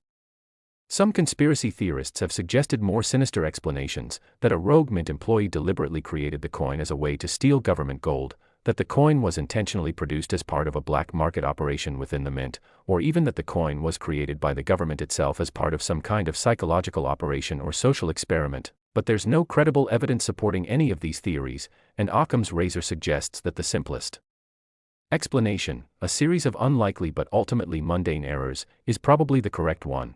Some conspiracy theorists have suggested more sinister explanations, that a rogue mint employee deliberately created the coin as a way to steal government gold, that the coin was intentionally produced as part of a black market operation within the mint, or even that the coin was created by the government itself as part of some kind of psychological operation or social experiment. But there's no credible evidence supporting any of these theories, and Occam's razor suggests that the simplest explanation, a series of unlikely but ultimately mundane errors, is probably the correct one.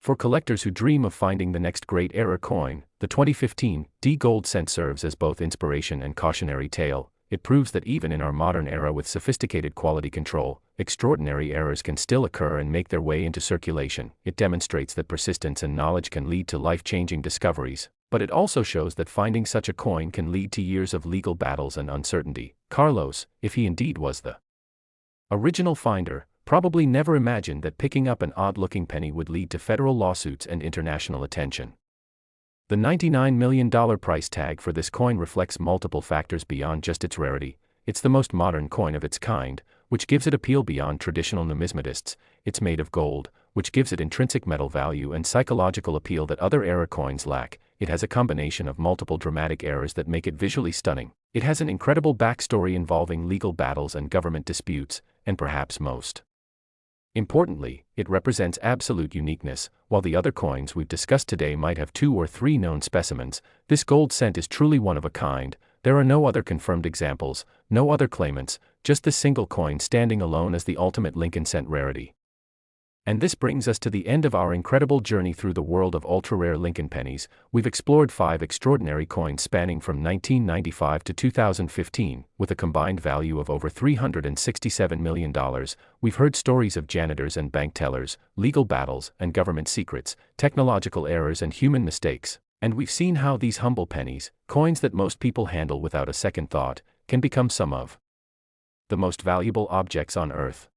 For collectors who dream of finding the next great era coin, the 2015 D gold cent serves as both inspiration and cautionary tale. It proves that even in our modern era with sophisticated quality control, extraordinary errors can still occur and make their way into circulation. It demonstrates that persistence and knowledge can lead to life-changing discoveries, but it also shows that finding such a coin can lead to years of legal battles and uncertainty. Carlos, if he indeed was the original finder, probably never imagined that picking up an odd-looking penny would lead to federal lawsuits and international attention. The $99 million price tag for this coin reflects multiple factors beyond just its rarity. It's the most modern coin of its kind, which gives it appeal beyond traditional numismatists. It's made of gold, which gives it intrinsic metal value and psychological appeal that other era coins lack. It has a combination of multiple dramatic errors that make it visually stunning. It has an incredible backstory involving legal battles and government disputes, and perhaps most importantly, it represents absolute uniqueness. While the other coins we've discussed today might have 2 or 3 known specimens, this gold cent is truly one of a kind. There are no other confirmed examples, no other claimants, just this single coin standing alone as the ultimate Lincoln cent rarity. And this brings us to the end of our incredible journey through the world of ultra-rare Lincoln pennies. We've explored 5 extraordinary coins spanning from 1995 to 2015, with a combined value of over $367 million. We've heard stories of janitors and bank tellers, legal battles and government secrets, technological errors and human mistakes. And we've seen how these humble pennies, coins that most people handle without a second thought, can become some of the most valuable objects on Earth.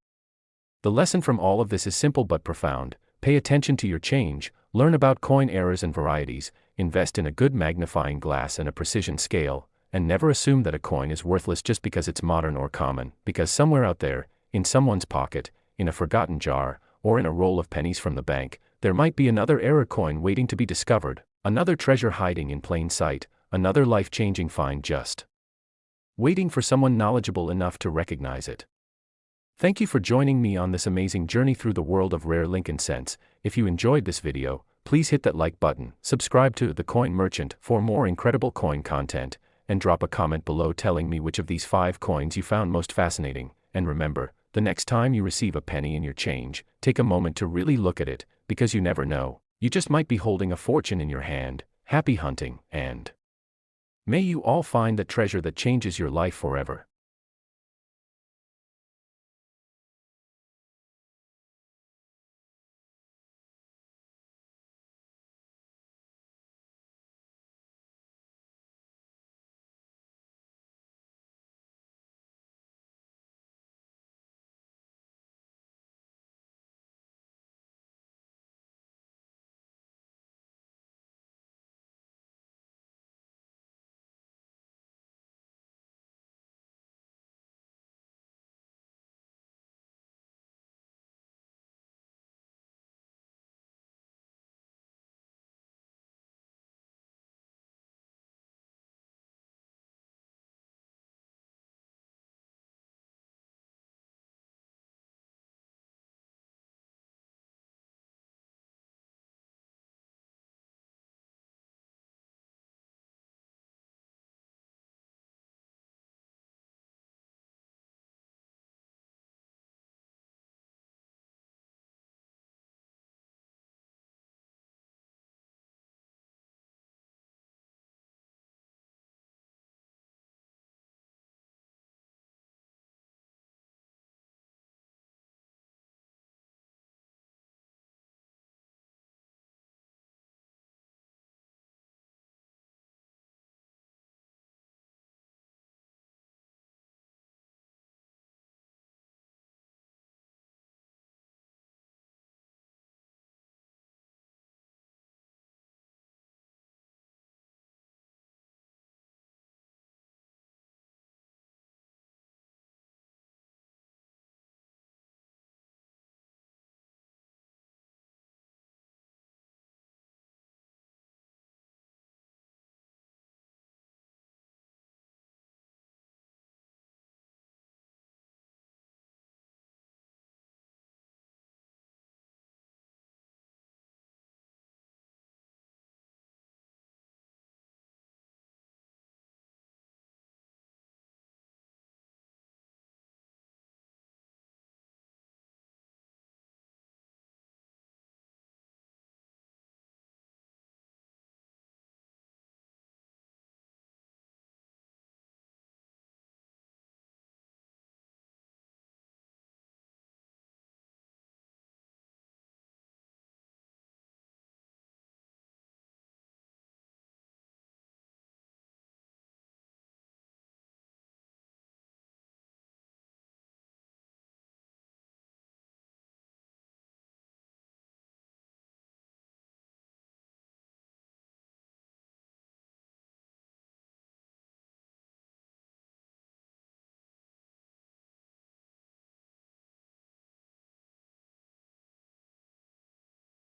The lesson from all of this is simple but profound. Pay attention to your change, learn about coin errors and varieties, invest in a good magnifying glass and a precision scale, and never assume that a coin is worthless just because it's modern or common, because somewhere out there, in someone's pocket, in a forgotten jar, or in a roll of pennies from the bank, there might be another era coin waiting to be discovered, another treasure hiding in plain sight, another life-changing find just waiting for someone knowledgeable enough to recognize it. Thank you for joining me on this amazing journey through the world of rare Lincoln cents. If you enjoyed this video, please hit that like button, subscribe to The Coin Merchant for more incredible coin content, and drop a comment below telling me which of these 5 coins you found most fascinating. And remember, the next time you receive a penny in your change, take a moment to really look at it, because you never know, you just might be holding a fortune in your hand. Happy hunting, and may you all find the treasure that changes your life forever.